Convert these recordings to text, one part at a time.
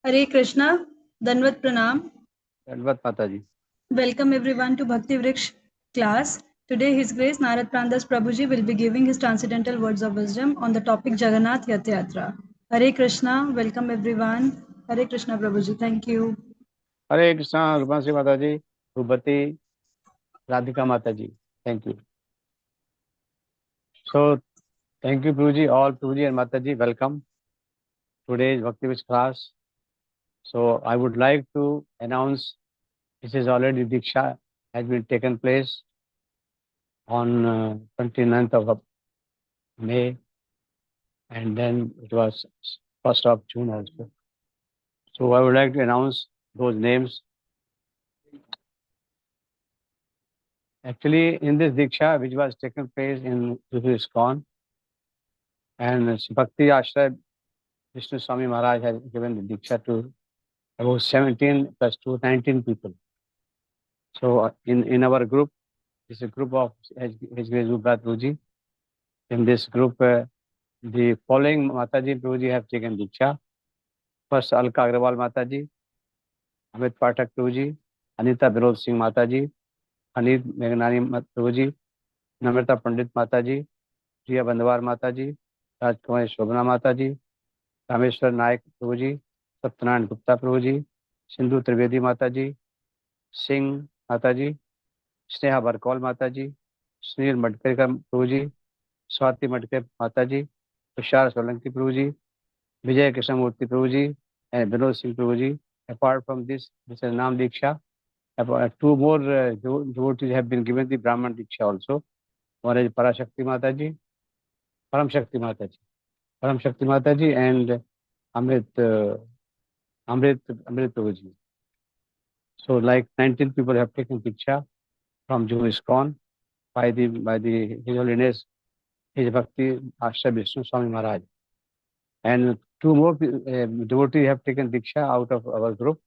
Hare Krishna, Danvat Pranam. Danvat Mataji. Welcome everyone to Bhakti Vriksh class. Today His Grace Narad Prandas Prabhuji will be giving his transcendental words of wisdom on the topic Jagannath Yatra. Hare Krishna, welcome everyone. Hare Krishna Prabhuji, thank you. Hare Krishna, Rupansi Mataji, Rupati, Radhika Mataji. Thank you. So, thank you Prabhuji, all Prabhuji and Mataji, welcome. Today's Bhakti Vriksh class. So, I would like to announce this is already Diksha has been taken place on 29th of May, and then it was 1st of June also. So, I would like to announce those names. Actually, in this Diksha, which was taken place in ISKCON, and Bhakti Ashray Vishnu Swami Maharaj has given the Diksha to about 17 plus 2, 19 people. So in our group, this is a group of His Grace Prabhuji. In this group, the following Mataji Prabhuji have taken Diksha. First, Alka Agrawal Mataji, Amit Pathak Prabhuji, Anita Vinod Singh Mataji, Anit Meghnani Prabhuji, Namrata Pandit Mataji, Priya Bandwar Mataji, Rajkumari Shobhana Mataji, Rameshwar Naik Prabhuji, Satyanarayan Gupta Prabhuji, Sindhu Trivedi Mataji, Singh Mataji, Sneha Barkawal Mataji, Sunil Madkar Prabhuji, Swati Madkar Mataji, Tushar Solanki Prabhuji, Vijay Krishnamurti Prabhuji, and Vinod Singh Prabhuji. Apart from this is Nam Diksha. Two more devotees have been given the Brahman Diksha also. One is Parashakti Mataji, Param Shakti Mataji, and Amrit Prabhuji. So, like 19 people have taken Diksha from ISKCON by the His Holiness His Bhakti Ashray Vishnu Swami Maharaj, and two more devotees have taken Diksha out of our group,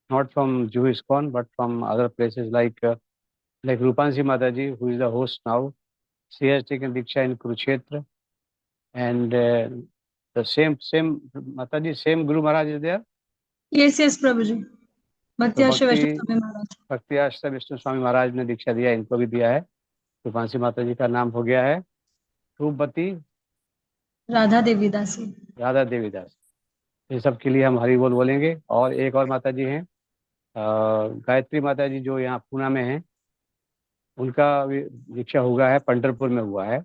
not from ISKCON but from other places like Rupansi Mataji, who is the host now. She has taken Diksha in Kurukshetra, and the same Mataji, same Guru Maharaj is there. Yes, Prabhuji. Bhakti Ashray Vishnu Swami Maharaj. भक्ति आश्रय विष्णु स्वामी महाराज ने दीक्षा दिया, इनको भी दिया है। रूपांशी माता जी का नाम हो गया है रूपवती राधा देवी दासी। ये सब के लिए हम हरि बोल बोलेंगे। और एक और माता जी हैं, गायत्री माता जी, जो यहाँ पूना में हैं, उनका दीक्षा हुआ है, पंढरपुर में हुआ है,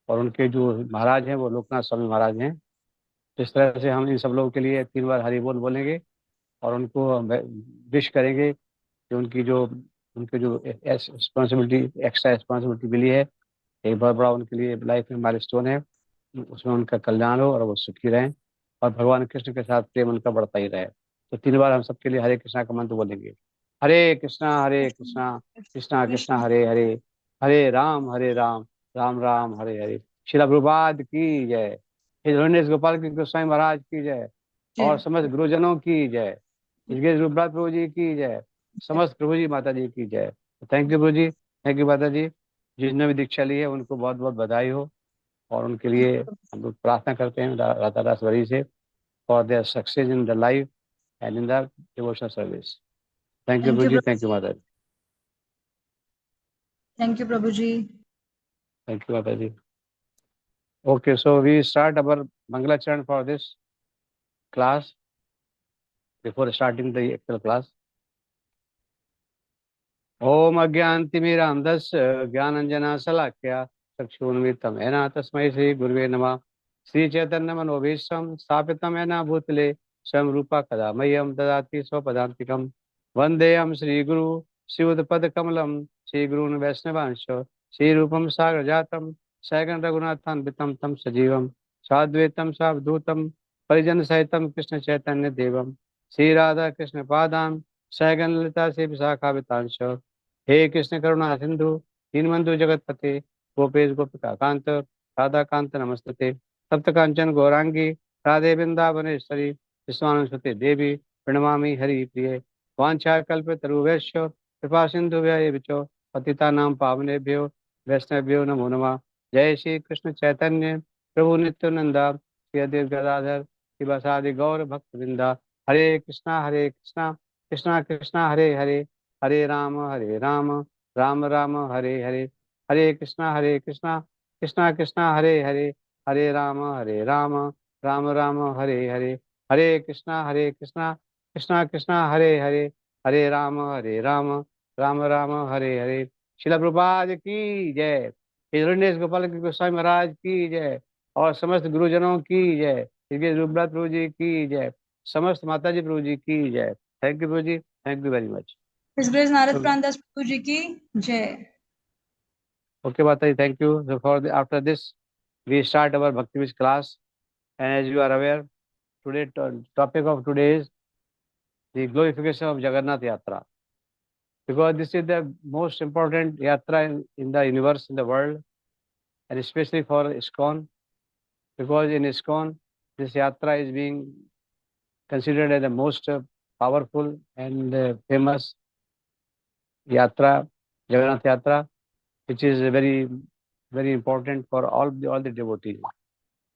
और उनके जो महाराज हैं वो लोकनाथ स्वामी महाराज हैं। इस तरह से हम इन सब लोगों के लिए 3 बार हरि बोल बोलेंगे और उनको विश करेंगे कि उनके जो रिस्पॉन्सिबिलिटी, एक्स्ट्रा रिस्पॉन्सिबिलिटी मिली है, एक बहुत बड़ा उनके लिए लाइफ में माइलस्टोन है, उसमें उनका कल्याण हो और वो सुखी रहें और भगवान कृष्ण के साथ प्रेम उनका बढ़ता ही रहे। तो 3 बार हम सबके लिए हरे कृष्णा का मंत्र बोलेंगे। हरे कृष्णा कृष्णा कृष्णा हरे हरे, हरे राम राम राम हरे हरे। श्रील प्रभुपाद की जय, हिज होलिनेस गोपाल कृष्ण गोस्वामी महाराज की जय, और समस्त गुरुजनों की जय, रूपनाथ प्रभु जी की जय, समस्त प्रभु जी माता जी की जय। Thank you Prabhu ji, thank you माता जी। जिसने भी दीक्षा ली है उनको बहुत बहुत बधाई हो, और उनके लिए हम लोग प्रार्थना करते हैं राधा रासवरी से for their success in the life and in the devotional service. Thank you Prabhu ji, thank you माता ji, thank you Prabhu ji, thank you माता ji. Okay, so we start our Mangalacharan for this class before starting the actual class. Om Agyantimirandasya Gyananjana Salakya Chakshunvitam Ena Tasmai Sri Guruve Namah. Sri Chaitanya Manobhisham Sthapitam Ena Bhutale Swam Rupa Kadamayam Dadati Swapadantikam Vandeyam Sri Guru Srivadpad Kamalam Sri Guru Vaishnavansha Sri Rupam Sagrajatam Saigan Raghunathan Vitam Tam Sajivam Sadvetam Savdutam Parijan Sahitam Krishna Chaitanya Devam Sri Radha Krishna Padam Saigan Lita Se Visakha Vitansha। हे कृष्ण करुणा सिंधु दीनबंधु जगतपते गोपेश गोपिका कांत राधा कांत नमस्ते। सप्त कांचन गौरांगी राधे वृंदावनेश्वरी विश्वानुसुते देवी प्रणमामि हरि प्रिय। वांछा कल्प तरुवैश्य कृपा सिंधु व्ययविचो पतितानां पावनेभ्यो वैष्णवेभ्यो नमो नमः। जय श्री कृष्ण चैतन्य प्रभु नित्यानंद श्री अद्वैत गदाधर शिवासादि गौर भक्त वृंदा Hare Krishna, Krishna Krishna, Hare Hare, Hare Rama, Rama Rama, Hare Hare, Hare Krishna, Krishna Krishna, Hare Hare, Hare Rama, Rama Rama, Hare Hare, Hare Krishna, Krishna Krishna, Hare Hare, Hare Rama, Rama Rama, Hare Hare. Srila Prabhupada की जय, हिरण्येश गोपाल के गोस्वामी महाराज की जय, और समस्त गुरुजनों की जय, रूपनाथ प्रभु जी की जय, समस्त माता जी प्रभु जी की जय. Thank you, Prabhuji. Thank you very much. His Grace Narad So, Prandas Prabhuji ki Jai. okay, Mataji, thank you. So after this, we start our Bhakti Viz class. And as you are aware, today topic of today is the glorification of Jagannath Yatra. Because this is the most important Yatra in the universe, in the world, and especially for ISKCON. Because in ISKCON, this Yatra is being considered as the most powerful and famous Yatra, Jagannath Yatra, which is very, very important for all the devotees.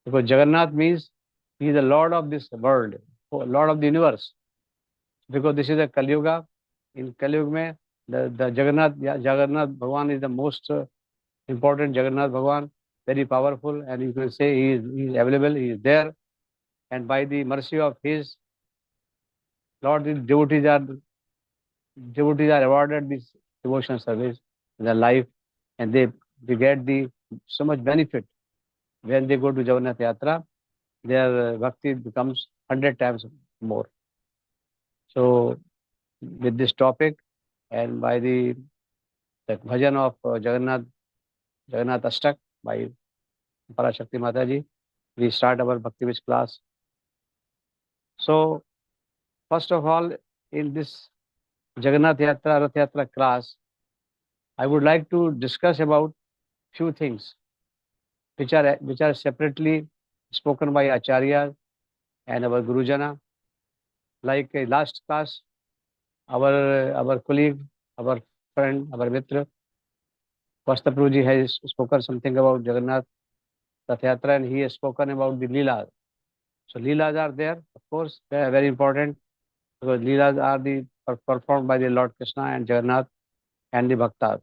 Because Jagannath means he is the Lord of this world, Lord of the universe. Because this is a Kali Yuga. In Kali Yuga, the Jagannath Bhagwan is the most important Jagannath Bhagwan, very powerful, and you can say he is available, he is there. And by the mercy of his Lord, the devotees are awarded this devotional service in their life, and they get the so much benefit when they go to Jagannath Yatra. Their bhakti becomes 100 times more. So, with this topic and by the bhajan of Jagannath Ashtak by Parashakti Mataji, we start our Bhakti Viz class. So, first of all, in this Jagannath Yatra, Rath Yatra class, I would like to discuss about few things which are separately spoken by Acharya and our Gurujana. Like last class, our colleague, our friend, our mitra, Vasta Prabhuji has spoken something about Jagannath Rath Yatra, and he has spoken about the Leelas. So Leelas are there, of course, they are very important, because Leelas are performed by the Lord Krishna and Jagannath and the Bhaktas.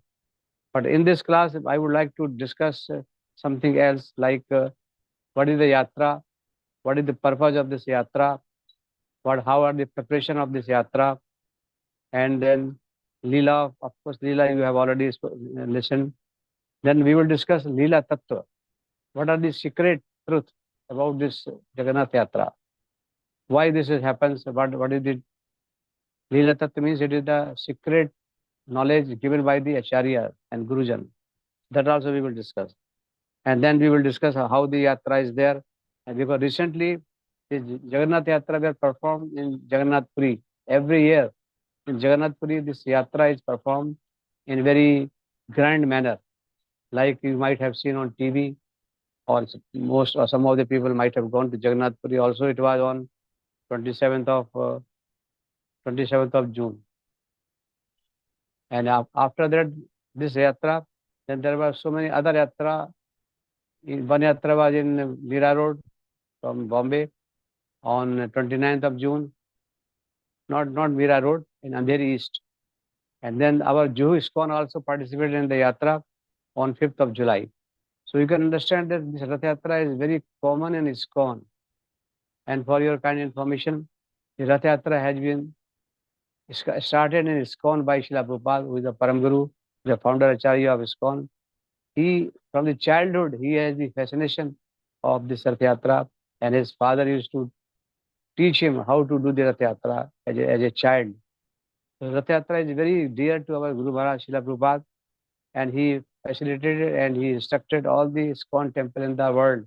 But in this class, I would like to discuss something else, like what is the Yatra, what is the purpose of this Yatra, how are the preparation of this Yatra, and then Leela, of course, Leela you have already listened. Then we will discuss Leela Tattva. What are the secret truth about this Jagannath Yatra? Why this happens? What is it? Leela Tattva means it is the secret knowledge given by the Acharya and Gurujan. That also we will discuss. And then we will discuss how the Yatra is there. And because recently, the Jagannath Yatra were performed in Jagannath Puri. Every year in Jagannath Puri, this Yatra is performed in very grand manner. Like you might have seen on TV, or most or some of the people might have gone to Jagannath Puri. Also, it was on 27th of 27th of June. And after that, this Yatra, then there were so many other Yatra. One Yatra was in Mira Road from Bombay on 29th of June, not Mira Road, in Andheri East. And then our Juhu ISKCON also participated in the Yatra on 5th of July. So you can understand that this Rath Yatra is very common in ISKCON. And for your kind information, the Rath Yatra has been started in ISKCON by Srila Prabhupada, who is the Param Guru, the founder Acharya of ISKCON. He, from the childhood, he has the fascination of this Rath Yatra, and his father used to teach him how to do the Rath Yatra as a child. So Rath Yatra is very dear to our Guru Maharaj Srila Prabhupada, and he facilitated and he instructed all the ISKCON temple in the world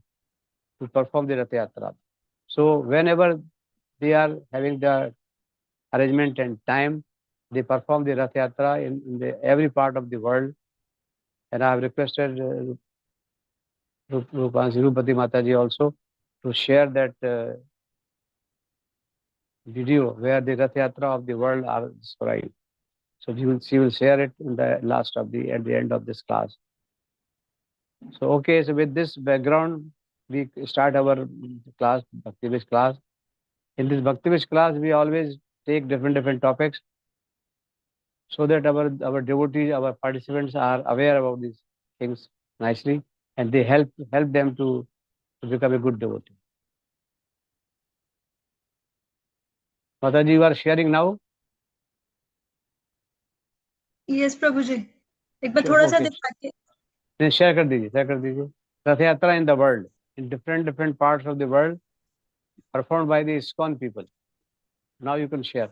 to perform the Rath Yatra. So whenever they are having the arrangement and time, they perform the Rath Yatra in every part of the world. And I have requested Rupati Mataji also to share that video where the Rath Yatra of the world are described. So she will share it in the at the end of this class. So okay, so with this background, we start our class, Bhakti Viz class. In this Bhakti class, we always take different topics so that our devotees, our participants are aware about these things nicely, and they help them to become a good devotee. Mataji, you are sharing now? Yes, Prabhuji. एक बार थोड़ा सा Okay. दिखा के Then share कर दीजिए. Rath Yatra in the world, in different parts of the world, performed by the ISKCON people. Now you can share.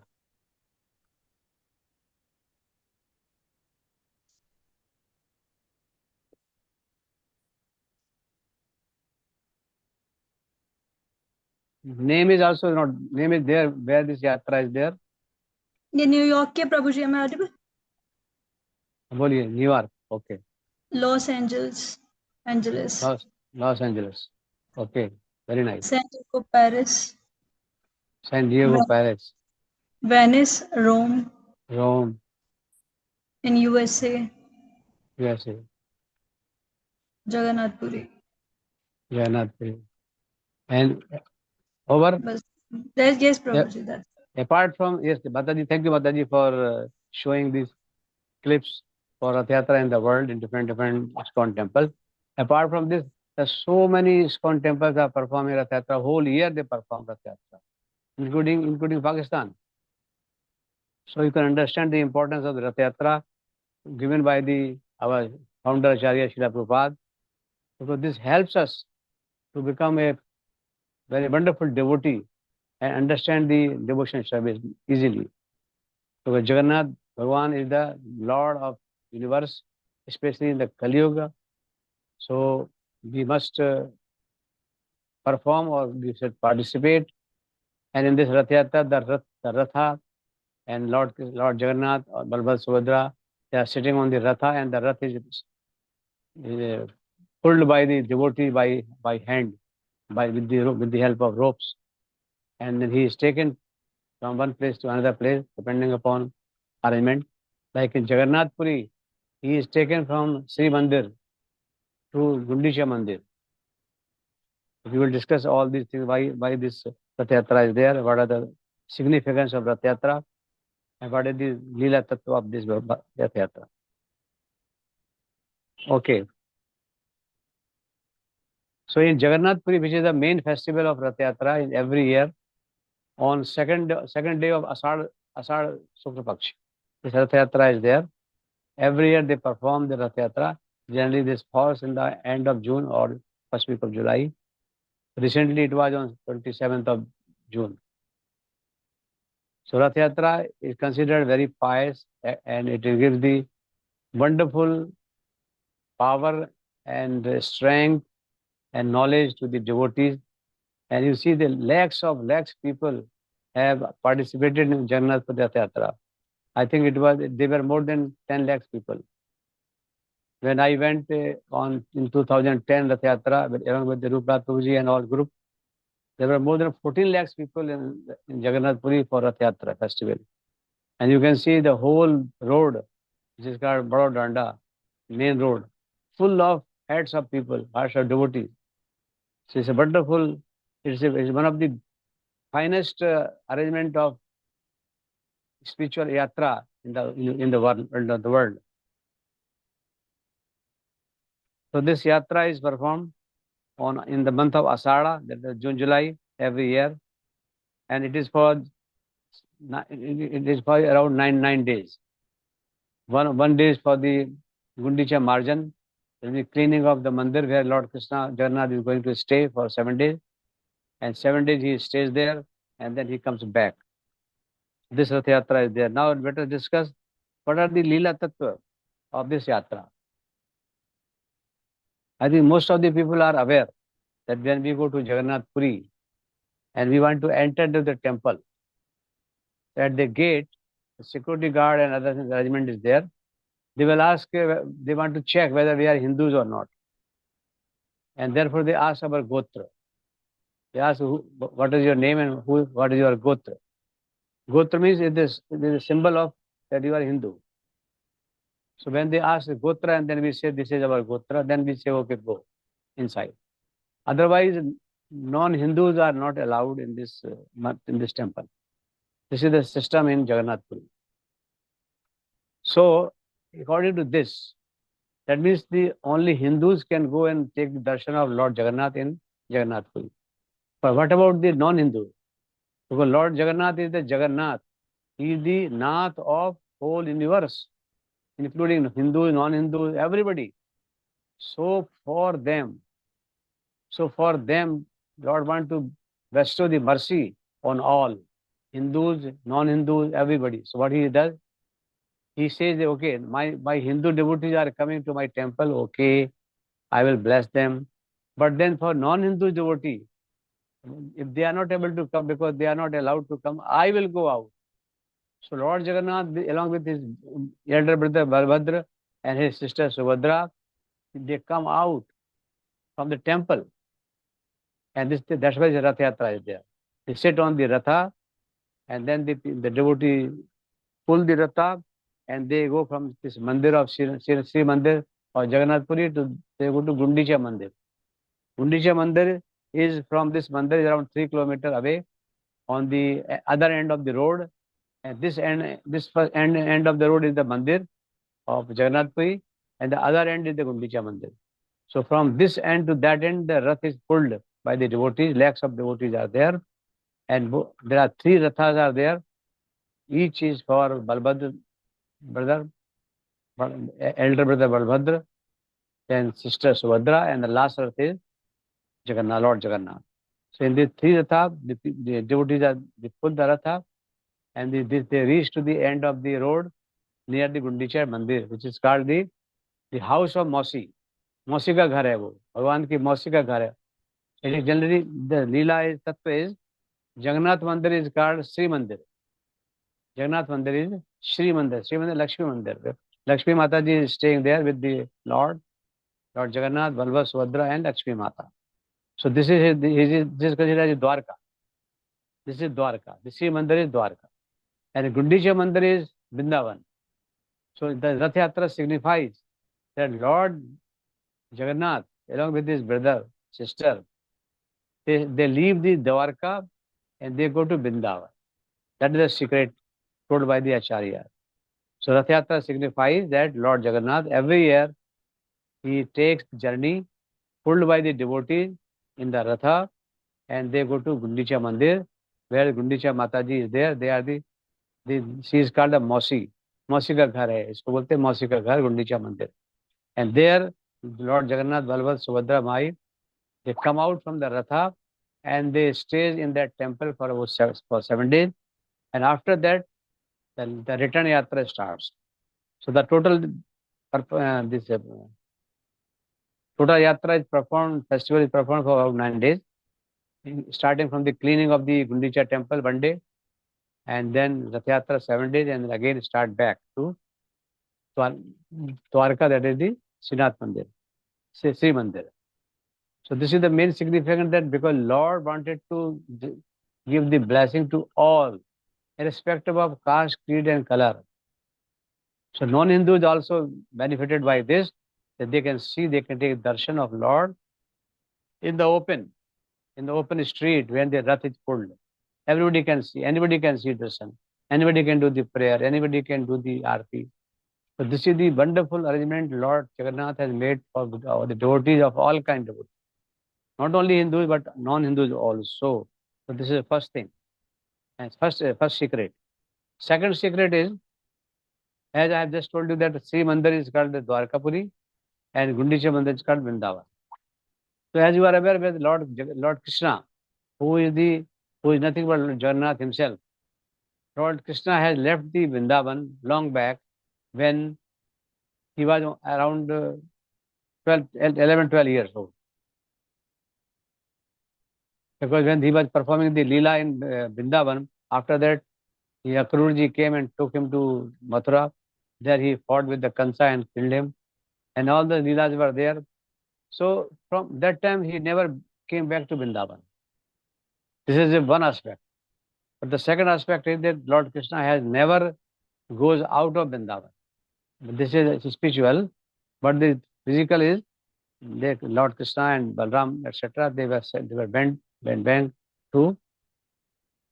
Name is also not, name is there where this yatra is there. ये New York के प्रभुजी हमें audible? बोलिए, New York. Okay. Los Angeles Los Angeles. Okay, very nice. San Diego Paris San Diego, Paris, Venice Rome Rome, in USA USA, Jagannathpuri Jagannath. And over. बस yes Prabhuji that's Apart from, yes, Mataji, thank you Mataji for showing these clips for Rath Yatra in the world in different ISKCON temples. Apart from this, there's so many ISKCON temples are performing Rath Yatra. Whole year they perform Rath Yatra, including Pakistan. So you can understand the importance of the Rath Yatra given by our founder Acharya Srila Prabhupada, because this helps us to become a very wonderful devotee and understand the devotion service easily. Because Jagannath Bhagavan is the Lord of universe, especially in the Kali Yuga. So we must perform, or we should participate. And in this Rath Yatra, the Ratha and Lord Jagannath or Balbhadra Subhadra, they are sitting on the Ratha, and the Rath is pulled by the devotee by hand, with the help of ropes. And then he is taken from one place to another place, depending upon arrangement. Like in Jagannath Puri, he is taken from Sri Mandir to Gundicha Mandir. We will discuss all these things, why this Rath Yatra is there, what are the significance of Rath Yatra, and what is the Leela Tattva of this Rath Yatra. Okay. So in Jagannath Puri, which is the main festival of Rath Yatra in every year, on second day of Asad Shukla Paksh, this Rath Yatra is there. Every year they perform the Rath Yatra. Generally this falls in the end of June or first week of July. Recently it was on 27th of June. So Rath Yatra is considered very pious, and it gives the wonderful power and strength and knowledge to the devotees. And you see the lakhs people have participated in Jagannath Rath Yatra. I think they were more than 10 lakhs people. When I went in 2010 Rath Yatra, along with the Rupa Prabhuji and all group, there were more than 14 lakhs people in Jagannath Puri for Rath Yatra festival. And you can see the whole road, which is called Bado Danda, main road, full of heads of people, heads of devotees. So it's a wonderful, it's one of the finest arrangement of spiritual yatra in the world. So this yatra is performed in the month of Asada, that is June, July, every year, and it is for around nine days. One day is for the Gundicha Marjan, the cleaning of the mandir where Lord Krishna Jagannath is going to stay for 7 days, and 7 days he stays there, and then he comes back. This Rath Yatra is there. Now let us discuss what are the Leela Tattva of this Yatra. I think most of the people are aware that when we go to Jagannath Puri and we want to enter to the temple, at the gate, the security guard and other arrangement is there. They will ask, they want to check whether we are Hindus or not. And therefore they ask our Gotra. They ask, what is your name and what is your Gotra? Gotra means it is a symbol of that you are Hindu. So when they ask Gotra and then we say this is our Gotra, then we say, okay, go inside. Otherwise, non-Hindus are not allowed in this temple. This is the system in Jagannath Puri. So, according to this, that means the only Hindus can go and take the darshan of Lord Jagannath in Jagannath Puri. But what about the non-Hindus? Because Lord Jagannath is the Jagannath. He is the Nath of whole universe, including Hindus, non-Hindus, everybody. So for them, Lord wants to bestow the mercy on all, Hindus, non-Hindus, everybody. So what he does, he says, okay, my Hindu devotees are coming to my temple, okay, I will bless them. But then for non-Hindu devotee, if they are not able to come because they are not allowed to come, I will go out. So Lord Jagannath, along with his elder brother Balbhadra and his sister Subhadra, they come out from the temple. And that's why the Rath Yatra is there. They sit on the Ratha, and then the devotee pull the Ratha, and they go from this Mandir of Sri Mandir or Jagannath Puri they go to Gundicha Mandir. Gundicha Mandir is from this Mandir is around 3 kilometers away on the other end of the road. And this first end of the road is the Mandir of Jagannath Puri, and the other end is the Gundicha Mandir. So from this end to that end, the Rath is pulled by the devotees. Lakhs of devotees are there, and there are 3 Rathas are there. Each is for Balbhadra brother, elder brother Balbhadra, then sister Subhadra, and the last Rath is Jagannath, Lord Jagannath. So in these 3 Ratha, the devotees they pull the Ratha, and they reach to the end of the road near the Gundicha Mandir, which is called the house of Mausi. मौसी का घर है वो, भगवान की मौसी का घर है. It is generally the Leela is Tattva is Jagannath Mandir is called Sri Mandir. Jagannath Mandir is Sri Mandir. Sri Mandir, Lakshmi Mandir. Lakshmi Mata ji is staying there with the Lord Jagannath, Balbha, Subhadra, and Lakshmi Mata. So this is considered as Dwarka. This is Dwarka. The Sri Mandir is Dwarka, and Gundicha Mandir is Vrindavan. So the Rath Yatra signifies that Lord Jagannath, along with his brother, sister, they leave the Dwarka and they go to Vrindavan. That is the secret told by the Acharya. So Rath Yatra signifies that Lord Jagannath, every year, he takes journey pulled by the devotees in the Ratha, and they go to Gundicha Mandir, where Gundicha Mataji is there. They are she is called a Mausi. Mausi ka ghar hai. Isko bolte hain Mausi ka ghar, Gundicha Mandir. And there, Lord Jagannath, Balbhadra, Subhadra, Mai, they come out from the Ratha and they stay in that temple for 7 days. And after that, the return yatra starts. So the total yatra is performed, festival is performed for about 9 days, starting from the cleaning of the Gundicha temple 1 day, and then Rath Yatra 7 days, and then again start back to Dwarka, that is the Srinath Mandir, Sri Mandir. So this is the main significance, that because Lord wanted to give the blessing to all, irrespective of caste, creed, and color. So non-Hindus also benefited by this, that they can take darshan of Lord in the open street when the Rath is pulled. Everybody can see, anybody can see darshan, anybody can do the prayer, anybody can do the arti. So this is the wonderful arrangement Lord Jagannath has made for the devotees of all kinds of devotees. Not only Hindus, but non-Hindus also. So this is the first thing. And first secret. Second secret is, as I have just told you, that Sri Mandir is called the Dwarkapuri and Gundicha Mandir is called Vrindavan. So as you are aware, with Lord Krishna, who is nothing but Jagannath himself. Lord Krishna has left the Vrindavan long back when he was around 11, 12 years old. Because when he was performing the Leela in Vrindavan, after that, Akrurji came and took him to Mathura. There he fought with the Kansa and killed him. And all the Leelas were there. So from that time, he never came back to Vrindavan. This is one aspect. But the second aspect is that Lord Krishna has never goes out of Vrindavan. This is spiritual, but the physical is Lord Krishna and Balram, etc., they were went to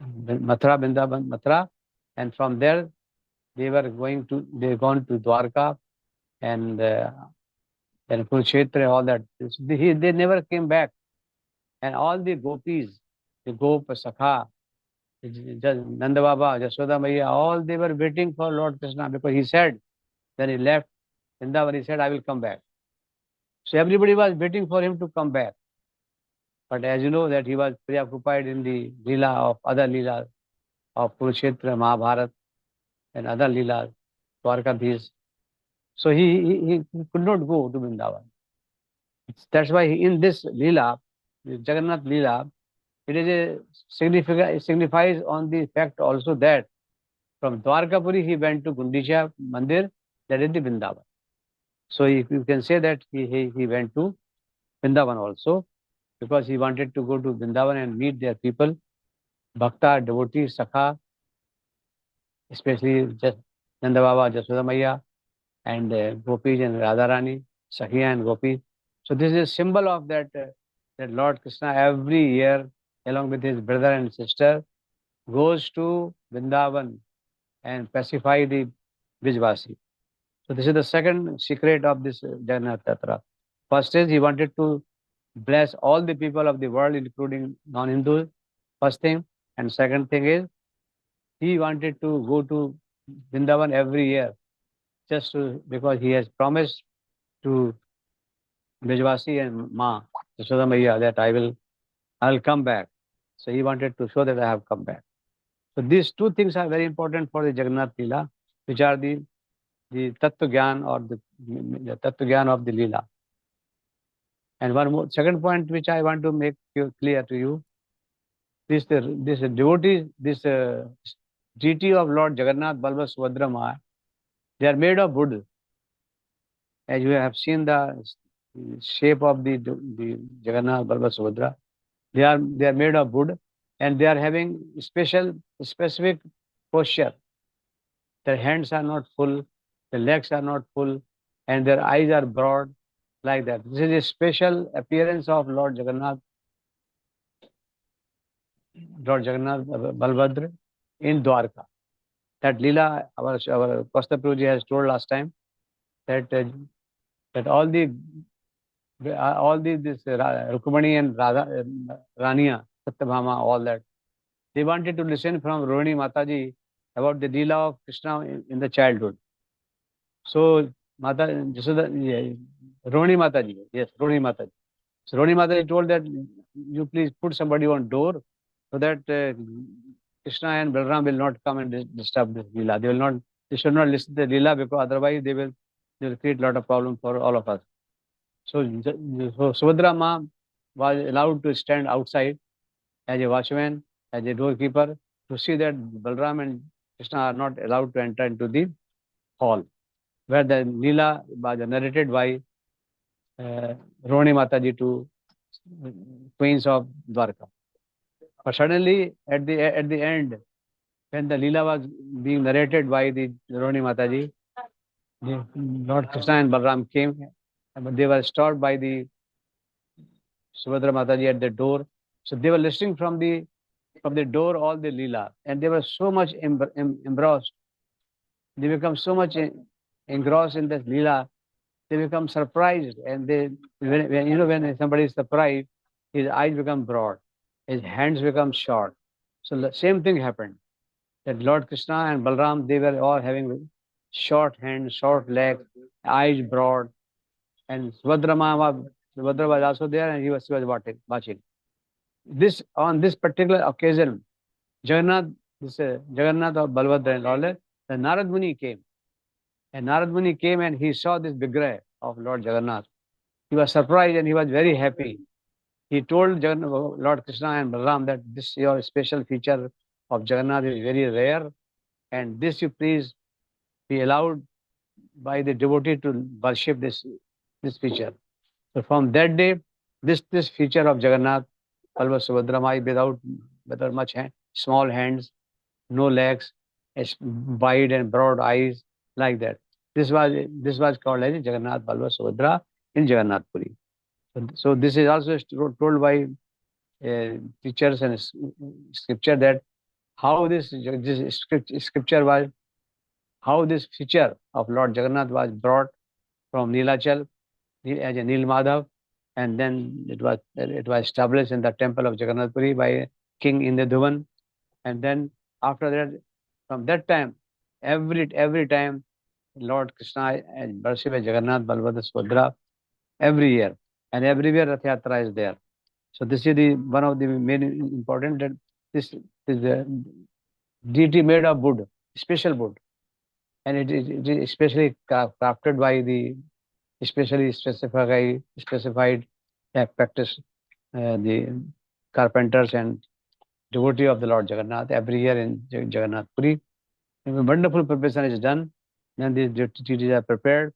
Mathura, Vrindavan, Mathura, and from there they gone to Dwarka and then Kurukshetra, all that. They never came back. And all the gopis, the Gop, Sakha, Nanda Baba, Jashoda Maiya, all they were waiting for Lord Krishna because he said, when he left Vrindavan, he said, I will come back. So everybody was waiting for him to come back. But as you know that he was preoccupied in the Leela of other Leelas of Kurukshetra, Mahabharata and other Leelas, Dwarkadhish. So he could not go to Vrindavan. That's why in this Leela, the Jagannath Leela, it is a significant, it signifies on the fact also that from Dwarkapuri he went to Gundicha Mandir, that is the Vrindavan. So you can say that he went to Vrindavan also because he wanted to go to Vrindavan and meet their people, Bhakta, devotees, Sakha, especially just Nanda Baba, Jasoda Maiya, and Gopis and Radharani, Sakhiya and Gopis. So this is a symbol of that, that Lord Krishna every year, along with his brother and sister, goes to Vrindavan and pacify the Bijvasi. So this is the second secret of this Jagannath Yatra. First is he wanted to bless all the people of the world, including non-Hindus, first thing. And second thing is he wanted to go to Vrindavan every year because he has promised to Bijwasi and Ma, Yashoda Maiya, that I'll come back. So he wanted to show that I have come back. So these two things are very important for the Jagannath Leela, which are the Tattva Gyan or the Tattva Gyan of the Leela. And one more second point which I want to make clear to you, this devotees, this deity of Lord Jagannath, Balva, Subhadra, Ma, they are made of wood. As you have seen the shape of the Jagannath, Balva, Subhadra, they are made of wood and they are having specific posture. Their hands are not full, their legs are not full, and their eyes are broad, like that. This is a special appearance of Lord Jagannath Balbhadra in Dwarka. That Leela, our Pastor Prabhuji has told last time that all this Rukmani and Radha, Rania, Satyabhama, all that, they wanted to listen from Rohini Mataji about the Leela of Krishna in the childhood. So Mata Jasoda, Rohini Mataji, yes, Rohini Mataji. So Rohini Mataji told that you please put somebody on door so that Krishna and Balram will not come and disturb this Leela. They should not listen to the Leela because otherwise they will create a lot of problem for all of us. So Subhadra Ma was allowed to stand outside as a watchman, as a doorkeeper, to see that Balram and Krishna are not allowed to enter into the hall, where the Leela was narrated by Rohini Mataji to queens of Dwarka. But suddenly, at the end, when the Leela was being narrated by the Rohini Mataji, Lord Krishna and Balram came, but they were stopped by the Subhadra Mataji at the door. So they were listening from the door all the Leela, and they were so much engrossed. They become so much engrossed in this Leela, they become surprised, and when somebody is surprised, his eyes become broad, his hands become short. So the same thing happened. That Lord Krishna and Balram, they were all having short hands, short legs, eyes broad, and Subhadra was also there, and he was watching. On this particular occasion, Jagannath of Balbhadra and all that, the Narad Muni came. And Narad Muni came and he saw this Vigraha of Lord Jagannath. He was surprised and he was very happy. He told Lord Krishna and Balram that this your special feature of Jagannath is very rare, and this you please be allowed by the devotee to worship this feature. So from that day, this feature of Jagannath, Palva Subhadramai, without much small hands, no legs, wide and broad eyes, like that. This was called as Jagannath Balva Subhadra in Jagannath Puri. So this is also told by teachers and scripture that how this scripture was, how this feature of Lord Jagannath was brought from Nilachal as a Nil Madhav, and then it was established in the temple of Jagannath Puri by King Indradhuvan, and then after that, from that time, every time Lord Krishna and worship Jagannath, Balabhadra, Subhadra every year, and everywhere Rath Yatra is there. So this is the one of the main important that this is the deity made of wood, special wood, and it is especially crafted by the especially specified practice the carpenters and devotee of the Lord Jagannath every year in Jagannath Puri. A wonderful preparation is done. Then these deities are prepared.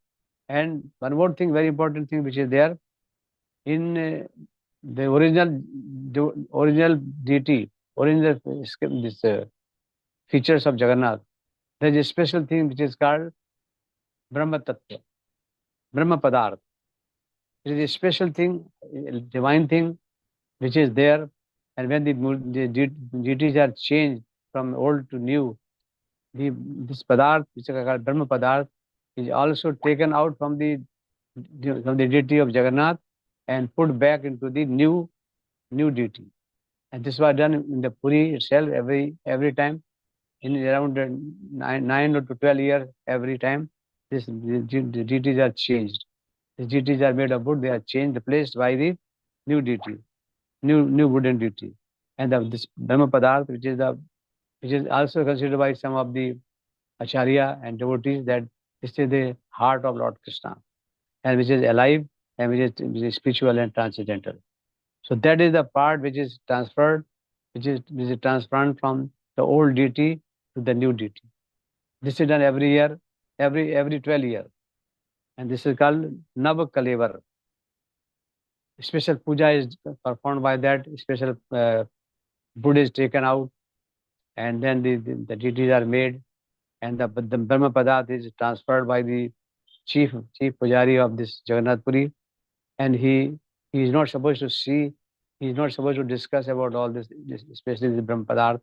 And one more thing, very important thing, which is there in the original deity, original this features of Jagannath. There is a special thing which is called Brahma Tattva, Brahma Padarth. It is a special thing, a divine thing, which is there. And when the deities are changed from old to new, this Padarth, which is called Brahma Padarth, is also taken out from the deity of Jagannath and put back into the new deity. And this was done in the Puri itself every time, in around 9 or to 12 years every time. The deities are changed. The deities are made of wood. They are changed, replaced by the new deity, new wooden deity. And this Brahma Padarth, which is also considered by some of the Acharya and devotees that this is the heart of Lord Krishna, and which is alive and which is spiritual and transcendental. So that is the part which is transferred, which is transferred from the old deity to the new deity. This is done every year, every 12 years, and this is called Nav Kalevar. Special puja is performed by that. Special wood is taken out, and then the deities are made, and the Brahma Padarth is transferred by the chief pujari of this Jagannath Puri, and he is not supposed to see, he is not supposed to discuss about all this, especially the Brahma Padarth.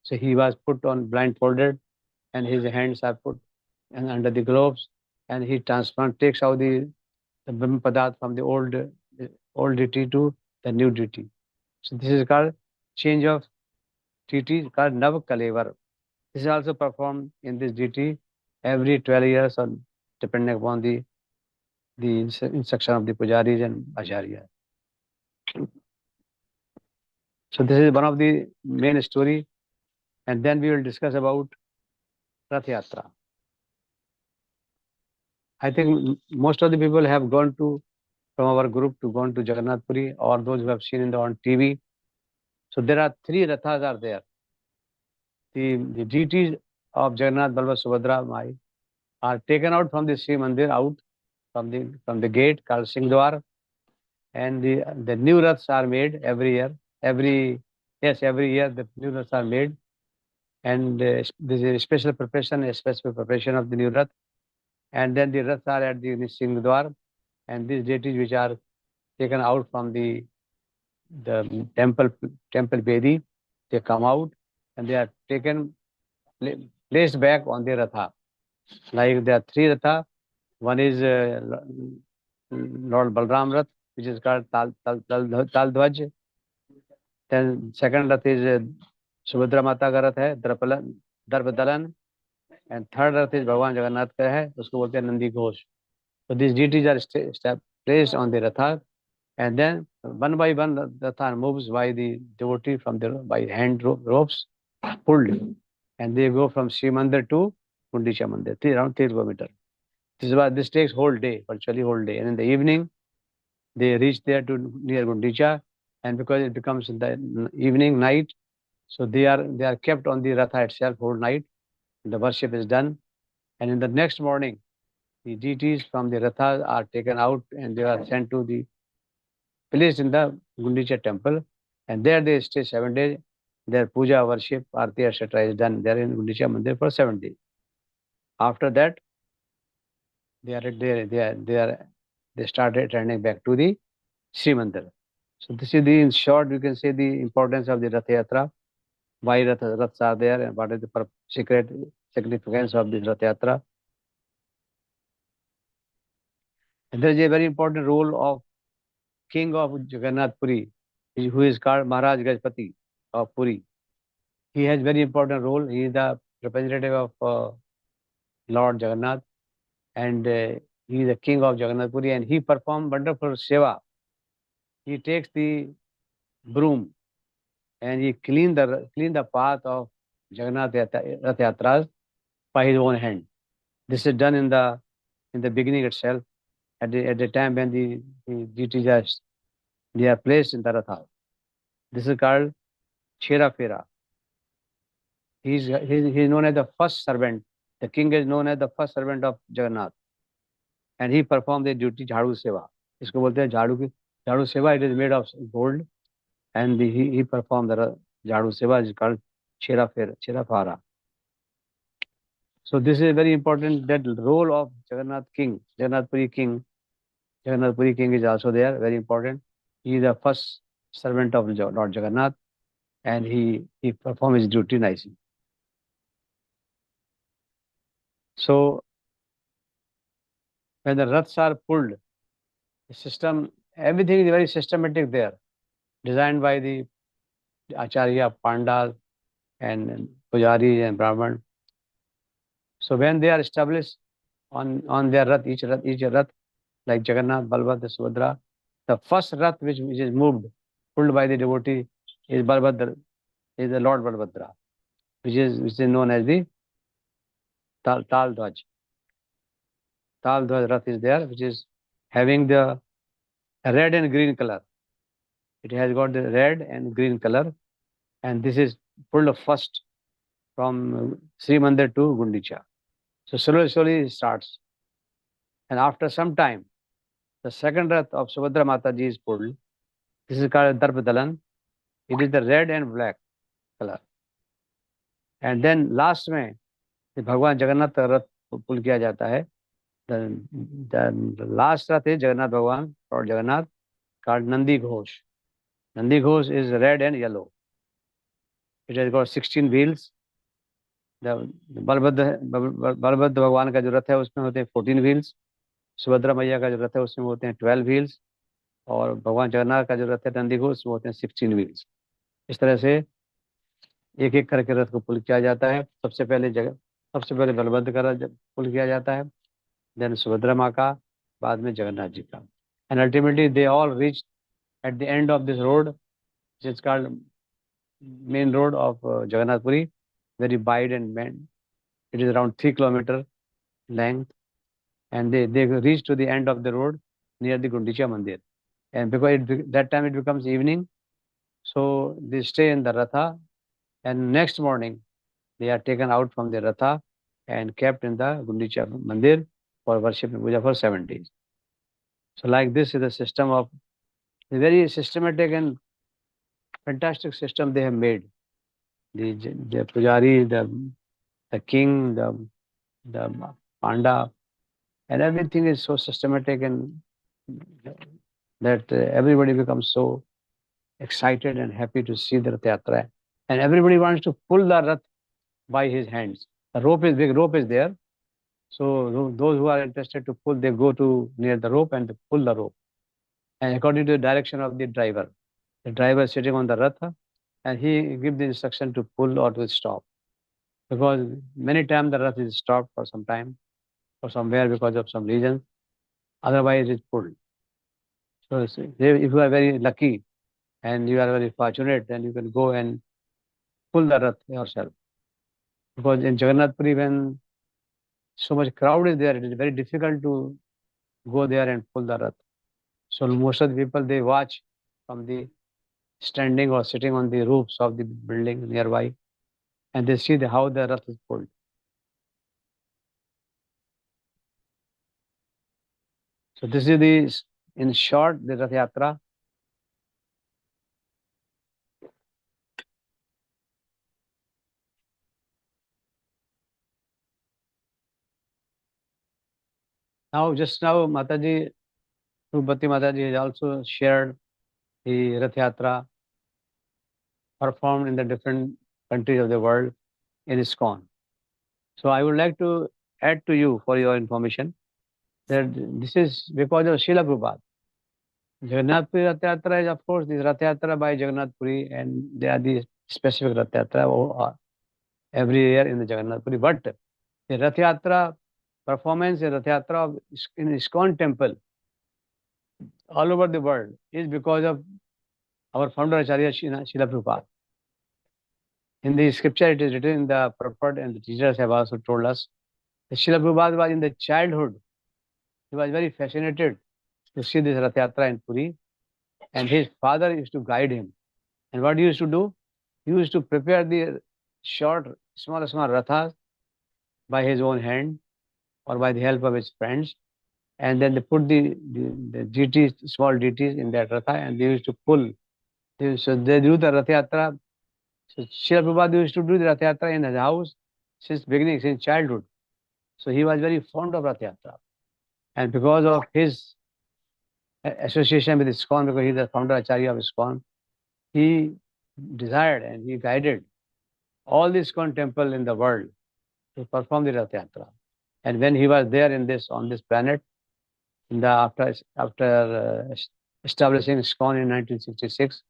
So he was put on blindfolded, and his hands are put and under the gloves, and he takes out the Brahma Padarth from the old deity to the new deity. So this is called change of deity, called Nav Kalevar. This is also performed in this deity every 12 years, or depending upon the instruction of the pujaris and acharya. So this is one of the main story, and then we will discuss about Rath Yatra. I think most of the people have gone to, from our group, to gone to Jagannath Puri, or those who have seen on TV. So there are 3 rathas are there. The deities of Jagannath, Balabhadra, Subhadra, Mai are taken out from the Sri Mandir, out from the gate called Singhdwar, and the new raths are made every year. Every year the new raths are made, and this is a special preparation, of the new rath, and then the raths are at the Singhdwar, and these deities which are taken out from the temple Bedi, they come out and they are taken, placed back on the ratha. Like there are 3 ratha. One is Lord Balram Rath, which is called Tal Dwaj. Then second Rath is Subhadra Mata का रथ है, दर्प दलन, and third Rath is Bhagwan Jagannath का है, उसको बोलते हैं Nandi Ghosh. So these deities are placed on the ratha, and then one by one ratha moves by the devotee by hand ropes pulled, and they go from Sri Mandir to Gundicha Mandir, around 3 kilometers. This takes whole day, virtually whole day, and in the evening they reach there to near Gundicha, and because it becomes in the evening night, so they are kept on the ratha itself whole night. The worship is done, and in the next morning, the deities from the ratha are taken out and they are sent to the placed in the Gundicha temple, and there they stay 7 days. Their puja, worship, arti, etc. is done there in Gundicha Mandir for 7 days. After that, they start returning back to the Sri Mandir. So this is in short, you can say the importance of the Rath Yatra, why Raths are there, and what is the secret significance of this Rath Yatra. And there is a very important role of King of Jagannath Puri, who is called Maharaj Gajpati of Puri. He has very important role. He is the representative of Lord Jagannath, and he is the king of Jagannath Puri, and he performed wonderful seva. He takes the broom and he clean the path of Jagannath Rath Yatras by his own hand. This is done in the beginning itself, at the time when the deities they are placed in the Ratha. This is called Chera Fera. He's known as the first servant. The king is known as the first servant of Jagannath, and he performed the duty Jhadu Seva. इसको बोलते हैं झाड़ू सेवा. It is made of gold, and he performed the Jhadu Seva is called Chera Fara. So this is very important, that role of Jagannath King, Jagannath Puri King. Jagannath Puri King is also there, very important. He is the first servant of Lord Jagannath, and he performed his duty nicely. So when the Raths are pulled, the system, everything is very systematic there, designed by the Acharya, Pandas, and Pujari and Brahman. So when they are established on their Rath, each Rath, like Jagannath, Balbhadra, Subhadra, the first Rath which is pulled by the devotee is Balbhadra, is the Lord Balbhadra, which is known as the Tal Dhwaj. Tal Dhwaj Rath is there, which is having the red and green color. It has got the red and green color, and this is pulled first from Sri Mandir to Gundicha. So slowly it starts. And after some time, the second Rath of Subhadra Mataji is pulled. This is called Darbadalan. It is the red and black color. And then last में भगवान जगन्नाथ का रथ पुल किया जाता है. The last Rath is Jagannath Bhagwan, Lord Jagannath, called Nandi Ghosh. Nandi Ghosh is red and yellow. It has got 16 wheels. Balabhadra भगवान का जो रथ है उसमें होते हैं 14 व्हील्स. सुभद्रा मैया का जो रथ है उसमें होते हैं 12 व्हील्स. और भगवान जगन्नाथ का जो रथ है नंदी घोष उसमें होते हैं 16 व्हील्स. इस तरह से एक एक करके रथ को पुल किया जाता है. सबसे पहले बलभद्र का रथ पुल किया जाता है, देन सुभद्रा माँ का, बाद में जगन्नाथ जी का. And ultimately they all reach at the end of this road, which is called main road of Jagannath-puri, very wide and main. It is around 3 kilometer length, and they reach to the end of the road near the Gundicha Mandir. And because that time it becomes evening, so they stay in the Ratha, and next morning they are taken out from the Ratha and kept in the Gundicha Mandir for worship and puja for 7 days. So like this is the system of, a very systematic and fantastic system they have made. The Pujari, the king, the Panda, and everything is so systematic, and that everybody becomes so excited and happy to see the Rath Yatra. And everybody wants to pull the Rath by his hands. The big rope is there. So those who are interested to pull, they go to near the rope and pull the rope. And according to the direction of the driver is sitting on the Rath, and he gives the instruction to pull or to stop. Because many times the Rath is stopped for some time or somewhere because of some reason. Otherwise, it is pulled. So if you are very lucky and you are very fortunate, then you can go and pull the Rath yourself. Because in Jagannath Puri, when so much crowd is there, it is very difficult to go there and pull the Rath. So most of the people, they watch from the standing or sitting on the roofs of the building nearby, and they see how the Rath is pulled. So this is in short, the Rath Yatra. Now, just now, Mataji Bhakti Mataji has also shared the Rath Yatra performed in the different countries of the world in ISKCON. So I would like to add to you for your information that this is because of Srila Prabhupada. Jagannath Puri Rath Yatra is, of course, this Rath Yatra by Jagannath Puri, and there are the specific Rath Yatra every year in the Jagannath Puri. But the Rath Yatra performance, the Rath Yatra in ISKCON temple all over the world is because of our founder Acharya Srila Prabhupada. In the scripture, it is written in the purport, and the teachers have also told us that Srila Prabhupada was in the childhood. He was very fascinated to see this Rath Yatra in Puri, and his father used to guide him. And what he used to do? He used to prepare the short, small rathas by his own hand or by the help of his friends. And then they put the deities, small deities in that ratha, and they used to pull. So they do the Rath Yatra. So Srila Prabhupada used to do the Rath Yatra in his house since beginning, since childhood. So he was very fond of Rath Yatra. And because of his association with ISKCON, because he is the founder Acharya of ISKCON, he desired and he guided all the ISKCON temple in the world to perform the Rath Yatra. And when he was there on this planet, after establishing ISKCON in 1966,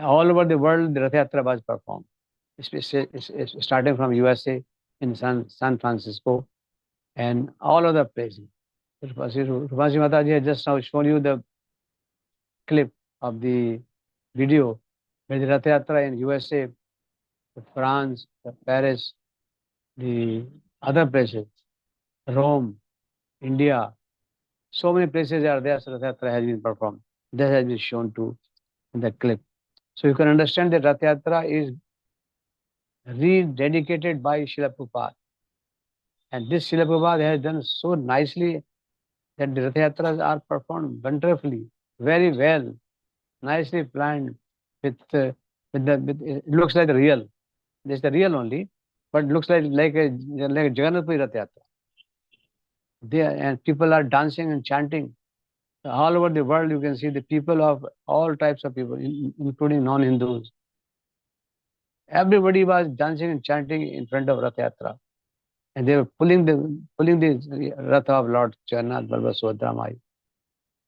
all over the world the Rath Yatra was performed, starting from USA in San Francisco and all other places. Prabhuji Mataji has just now shown you the clip of the video where the Rath Yatra in USA, France, Paris, the other places, Rome, India, so many places are there. So Rath Yatra has been performed. That has been shown too in the clip. So you can understand that Rath Yatra is rededicated by Srila Prabhupada. And this Srila Prabhupada has done so nicely that the Rath Yatras are performed wonderfully, very well, nicely planned it looks like real. This is the real only, but it looks like a Jagannath Puri Rath Yatra. And people are dancing and chanting. All over the world, you can see the people of all types of people, including non-Hindus. Everybody was dancing and chanting in front of Rath Yatra. And they were pulling the Rath of Lord Jagannath, Balbha, Subhadra Mai.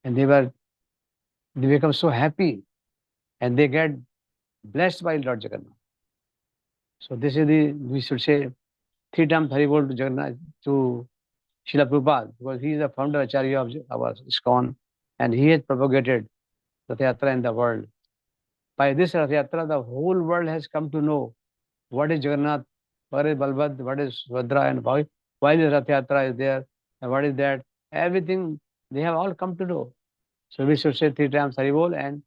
And they become so happy and they get blessed by Lord Jagannath. So this is we should say 3 times Haribol to Jagannath, to Srila Prabhupada, because he is the founder Acharya of our ISKCON, and he has propagated Rath Yatra in the world. By this Rath Yatra, the whole world has come to know what is Jagannath, what is Balbhadra, what is Subhadra, and why the Rath Yatra is there, and what is that. Everything they have all come to know. So we should say 3 times Haribol and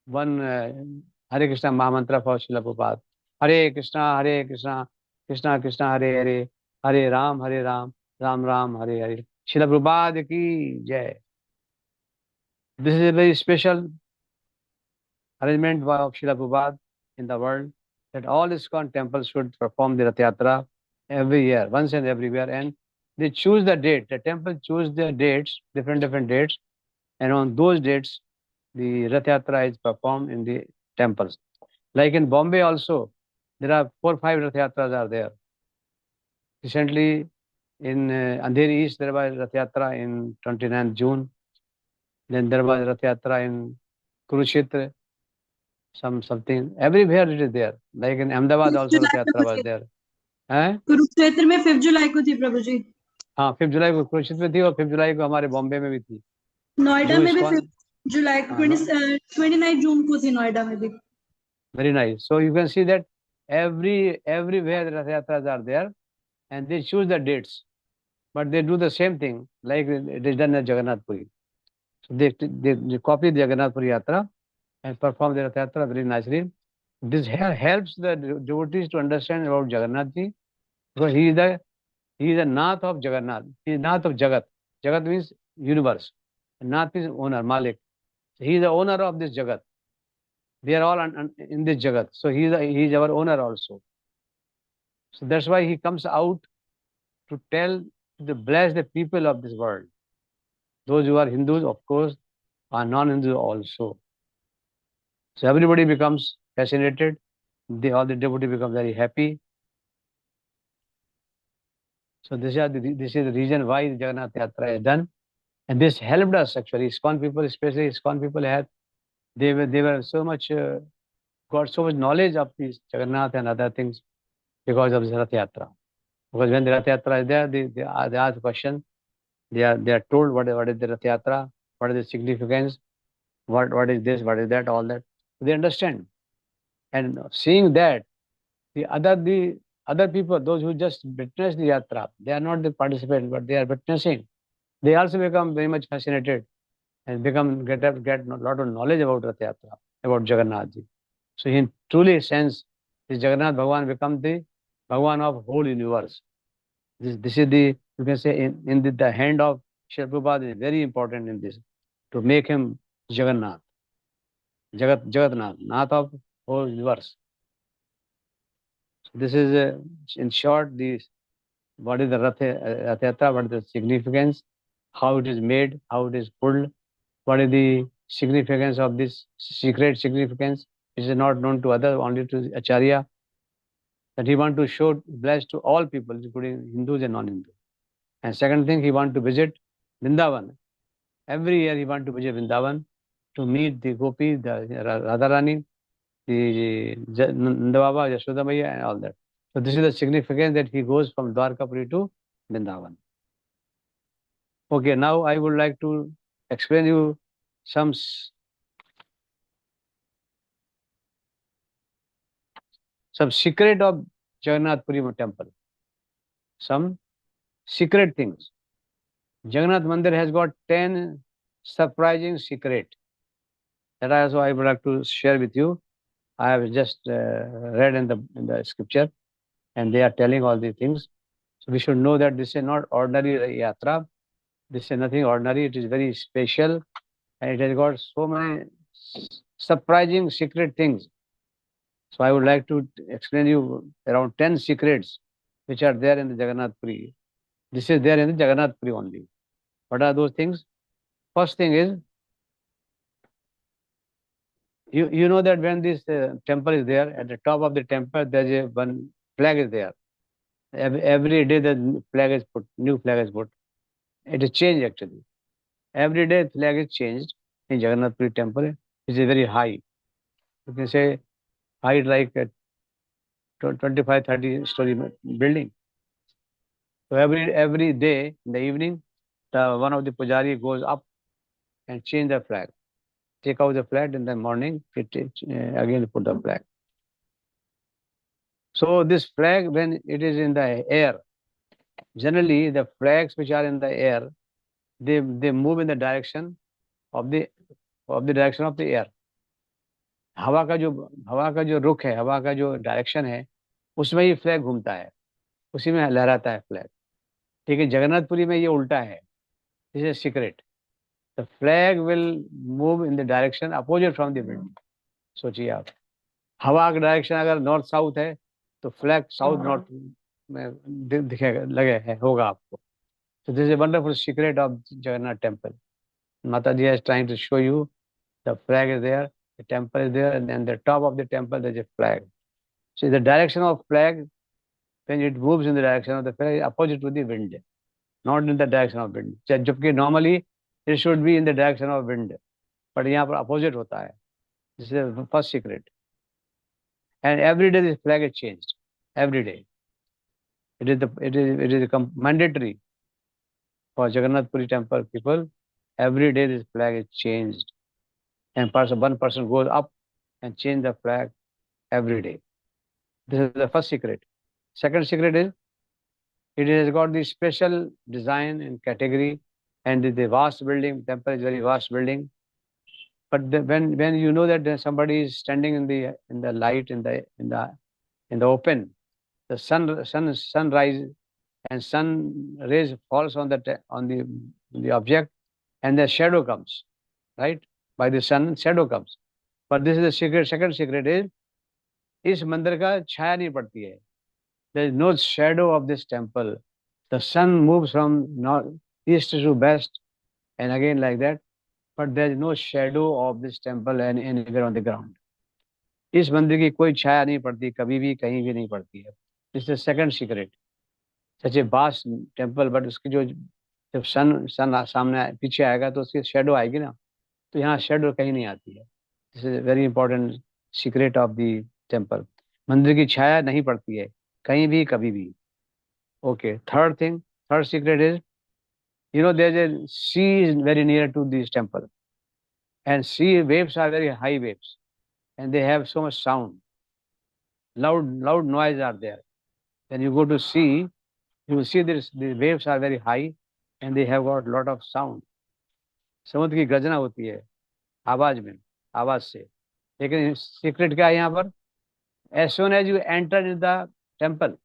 one Hare Krishna Mahamantra for Srila Prabhupada. Hare Krishna, Krishna Krishna, Hare Hare, Hare Ram, Ram Ram, Hare Hare. Srila Prabhupada ki jai. This is a very special arrangement of Srila Prabhupada in the world, that all ISKCON temples should perform the Rath Yatra every year, once and everywhere, and they choose the date. The temple choose their dates, different dates, and on those dates, the Rath Yatra is performed in the temples. Like in Bombay also, there are 4 or 5 Rath Yatras are there. Recently, in Andheri East, there was Rath Yatra in 29th June. Then there was Rath Yatra in Kurukshetra, something. Everywhere it is there. Like in Ahmedabad also Rath Yatra was there. Kurukshetra में 5 जुलाई को थी प्रभु जी. हाँ, 5 जुलाई को कुरुक्षेत्र में थी और 5 जुलाई को हमारे बॉम्बे में भी थी. नोएडा में भी 5 जुलाई को 29 जून को थी नोएडा में भी. Very nice. So you can see that everywhere the Rath Yatras are there, and they choose the dates, but they do the same thing like it is done at Jagannath Puri. So they copy the Jagannath Puri Yatra and perform the Rath Yatra very nicely. This helps the devotees to understand about Jagannath Ji, because he is the Nath of Jagannath. He is Nath of Jagat. Jagat means universe. Nath means owner, Malik. So he is the owner of this Jagat. We are all in this Jagat. So he is our owner also. So that's why he comes out to bless the people of this world. Those who are Hindus, of course, are non-Hindus also. So everybody becomes fascinated. All the devotees become very happy. So this is the reason why the Jagannath Yatra is done. And this helped us actually. ISKCON people, especially ISKCON people, they were so much got so much knowledge of these Jagannath and other things because of this Rath Yatra. Because when the Rath Yatra is there, they ask question. They are told what is the Rath Yatra, what is the significance, what is this, what is that, all that. They understand. And seeing that, the other people, those who just witness the Yatra, they are not the participants, but they are witnessing. They also become very much fascinated and get a lot of knowledge about Rath Yatra, about Jagannath ji. So in truly sense, this Jagannath Bhagwan becomes the Bhagwan of whole universe. This is the, you can say, in the hand of Srila Prabhupada is very important in this, to make him Jagannath, Jagannath, Nath of whole universe. So this is, in short, what is the Rath Yatra, what is the significance, how it is made, how it is pulled, what is the significance of this secret significance. It is not known to others, only to Acharya, that he want to show bless to all people, including Hindus and non-Hindus. And second thing, he want to visit Vrindavan. Every year he want to visit Vrindavan to meet the Gopi, the Radharani, the Nanda Baba, Yashoda Maiya, and all that. So this is the significance that he goes from Dwarkapuri to Vrindavan. Okay, now I would like to explain you some secret of Jagannath Puri temple. Some secret things. Jagannath Mandir has got 10 surprising secret. That also I would like to share with you. I have just read in the scripture, and they are telling all these things. So we should know that this is not ordinary yatra. This is nothing ordinary. It is very special, and it has got so many surprising secret things. So I would like to explain you around 10 secrets which are there in the Jagannath Puri. This is there in the Jagannath Puri only. What are those things? First thing is, you know that when this temple is there, at the top of the temple, there's one flag is there. Every day the flag is put, new flag is put. It is changed actually. Every day flag is changed in Jagannath Puri temple. It is very high. You can say height like a 25, 30 story building. So every day in the evening, one of the pujari goes up and change the flag. Take out the flag in the morning, again put the flag. So this flag, when it is in the air, generally the flags which are in the air, they move in the direction of the direction of the air. हवा का जो रुख है, हवा का जो direction है, उसमें ही फ्लैग घूमता है, उसी में लहराता है फ्लैग. ठीक है, जगन्नाथपुरी में ये उल्टा है. This is secret. The flag will move in the direction opposite from the wind. सोचिए आप, हवा का डायरेक्शन अगर नॉर्थ साउथ है तो फ्लैग साउथ नॉर्थ में दिखेगा, लगे है, होगा आपको. So this is a wonderful secret of Jagannath temple. Mataji is trying to show you the flag is there, the temple is there, and then the top of the temple there is a flag. So the direction of flag, when it moves in the direction of the flag, is opposite to the wind, not in the direction of wind. जबकि normally it should be in the direction of wind, but यहाँ पर opposite होता है. This is the first secret. And every day this flag is changed. Every day. It is mandatory for Jagannath Puri temple people. Every day this flag is changed. And one person goes up and change the flag every day. This is the first secret. Second secret is, it has got the special design and category, and the vast building, temple is very vast building. But when you know that somebody is standing in the light, in the open, the sunrise and sun rays falls on the object, and the shadow comes, right? By the sun, shadow comes. But this is the secret. Second secret is, इस मंदिर का छाया नहीं पड़ती है. There is no shadow of this temple. The sun moves from north, east to west, and again like that, but there is no shadow of this temple and anywhere on the ground. इस मंदिर की कोई छाया नहीं पड़ती, कभी भी कहीं भी नहीं पड़ती है. This is second secret. Such a vast temple, but उसकी जो जब सन सन सामने पीछे आएगा तो उसकी शेडो आएगी ना, तो यहाँ शेडो कहीं नहीं आती है. This is very important secret of the temple. मंदिर की छाया नहीं पड़ती है कहीं भी कभी भी. Okay, third thing, third secret is, you know, there's a sea is very near to this temple, and sea waves are very high waves, and they have so much sound. Loud noise are there. When you go to sea, you will see this, the waves are very high and they have got lot of sound. समुद्र की गर्जना होती है आवाज में, आवाज से. लेकिन सीक्रेट क्या है यहाँ पर? As soon as you enter in the temple,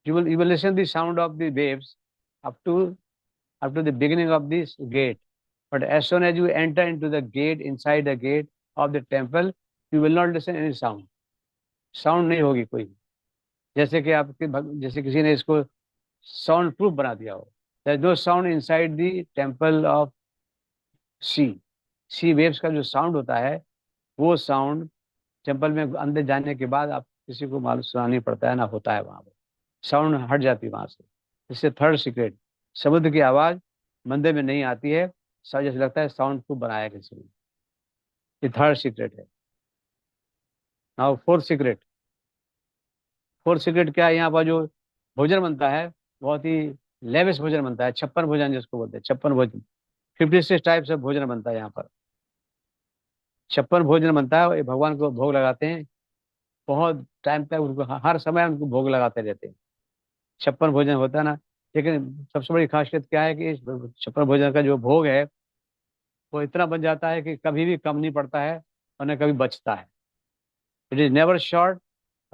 you will listen the sound of the waves up to the beginning of this gate. But as soon as you enter into the gate, inside the gate of the temple, you will not listen any sound. Sound नहीं होगी कोई. जैसे कि जैसे किसी ने इसको sound proof बना दिया हो. There is no sound inside the temple of sea. Sea waves का जो साउंड होता है, वो साउंड टेम्पल में अंदर जाने के बाद आप किसी को मालूम सुना नहीं पड़ता है ना, होता है वहां पर. साउंड हट जाती है वहां से. इससे थर्ड सीक्रेट, समुद्र की आवाज मंदिर में नहीं आती है. सब जैसे लगता है साउंड प्रूफ बनाया है किसी ने. ये थर्ड सीक्रेट है. Now fourth secret. Fourth secret क्या है? यहाँ पर जो भोजन बनता है, बहुत ही लेविश भोजन बनता है. 56 भोजन जिसको बोलते हैं, 56 भोजन. 56 टाइप्स ऑफ भोजन बनता है यहाँ पर. 56 भोजन बनता है. ये भगवान को भोग लगाते हैं. बहुत टाइम तक उनको हर समय उनको भोग लगाते रहते हैं. 56 भोजन होता है ना. लेकिन सबसे बड़ी खासियत क्या है कि इस 56 भोजन का जो भोग है, वो इतना बन जाता है कि कभी भी कम नहीं पड़ता है और न कभी बचता है. It is never short,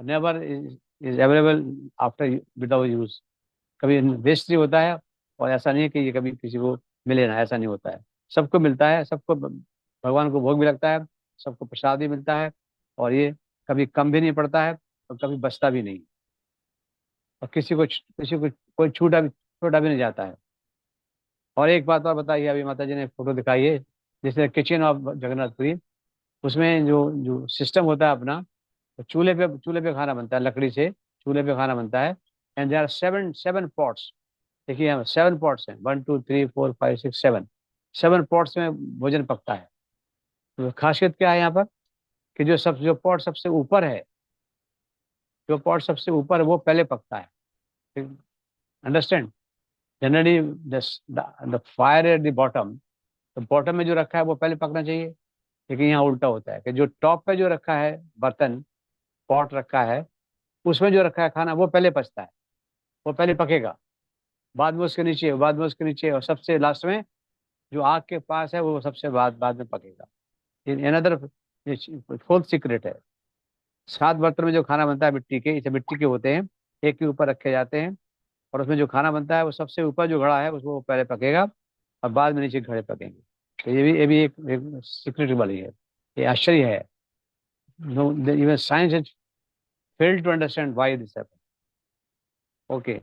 never is available after without use. कभी वेस्ट नहीं होता है. और ऐसा नहीं है कि ये कभी किसी को मिले ना, ऐसा नहीं होता है. सबको मिलता है, सबको भगवान को भोग भी लगता है, सबको प्रसाद भी मिलता है. और ये कभी कम भी नहीं पड़ता है और कभी बचता भी नहीं. और किसी को कोई छोटा भी नहीं जाता है. और एक बात और बताइए, अभी माता जी ने फोटो दिखाई है, जैसे किचन ऑफ जगन्नाथपुरी, उसमें जो जो सिस्टम होता है अपना, तो चूल्हे पे खाना बनता है, लकड़ी से चूल्हे पे खाना बनता है. And there are seven seven pots. देखिए यहाँ 7 पॉट्स हैं. 1 2 3 4 5 6 7. 7 पॉट्स में भोजन पकता है. तो खासियत क्या है यहाँ पर कि जो पॉट सबसे ऊपर है, जो पॉट सबसे ऊपर है वो पहले पकता है. Understand? Generally the fire at the bottom, तो बॉटम में जो रखा है वो पहले पकना चाहिए. लेकिन यहाँ उल्टा होता है कि जो टॉप पे जो रखा है बर्तन, पॉट रखा है, उसमें जो रखा है खाना वो पहले पचता है, वो पहले पकेगा. बाद में उसके नीचे, बाद में उसके नीचे, और सबसे लास्ट में जो आग के पास है वो सबसे बाद में पकेगा. अनदर फोर्थ सीक्रेट है. 7 बर्तन में जो खाना बनता है मिट्टी के, इसे मिट्टी के होते हैं, एक के ऊपर रखे जाते हैं. और उसमें जो खाना बनता है वो सबसे ऊपर जो घड़ा है उसको वो पहले पकेगा और बाद में नीचे घड़े पकेंगे. तो ये भी एक सीक्रेट वाली है. ये आश्चर्य है. No, even science is failed to understand why this happen. Okay,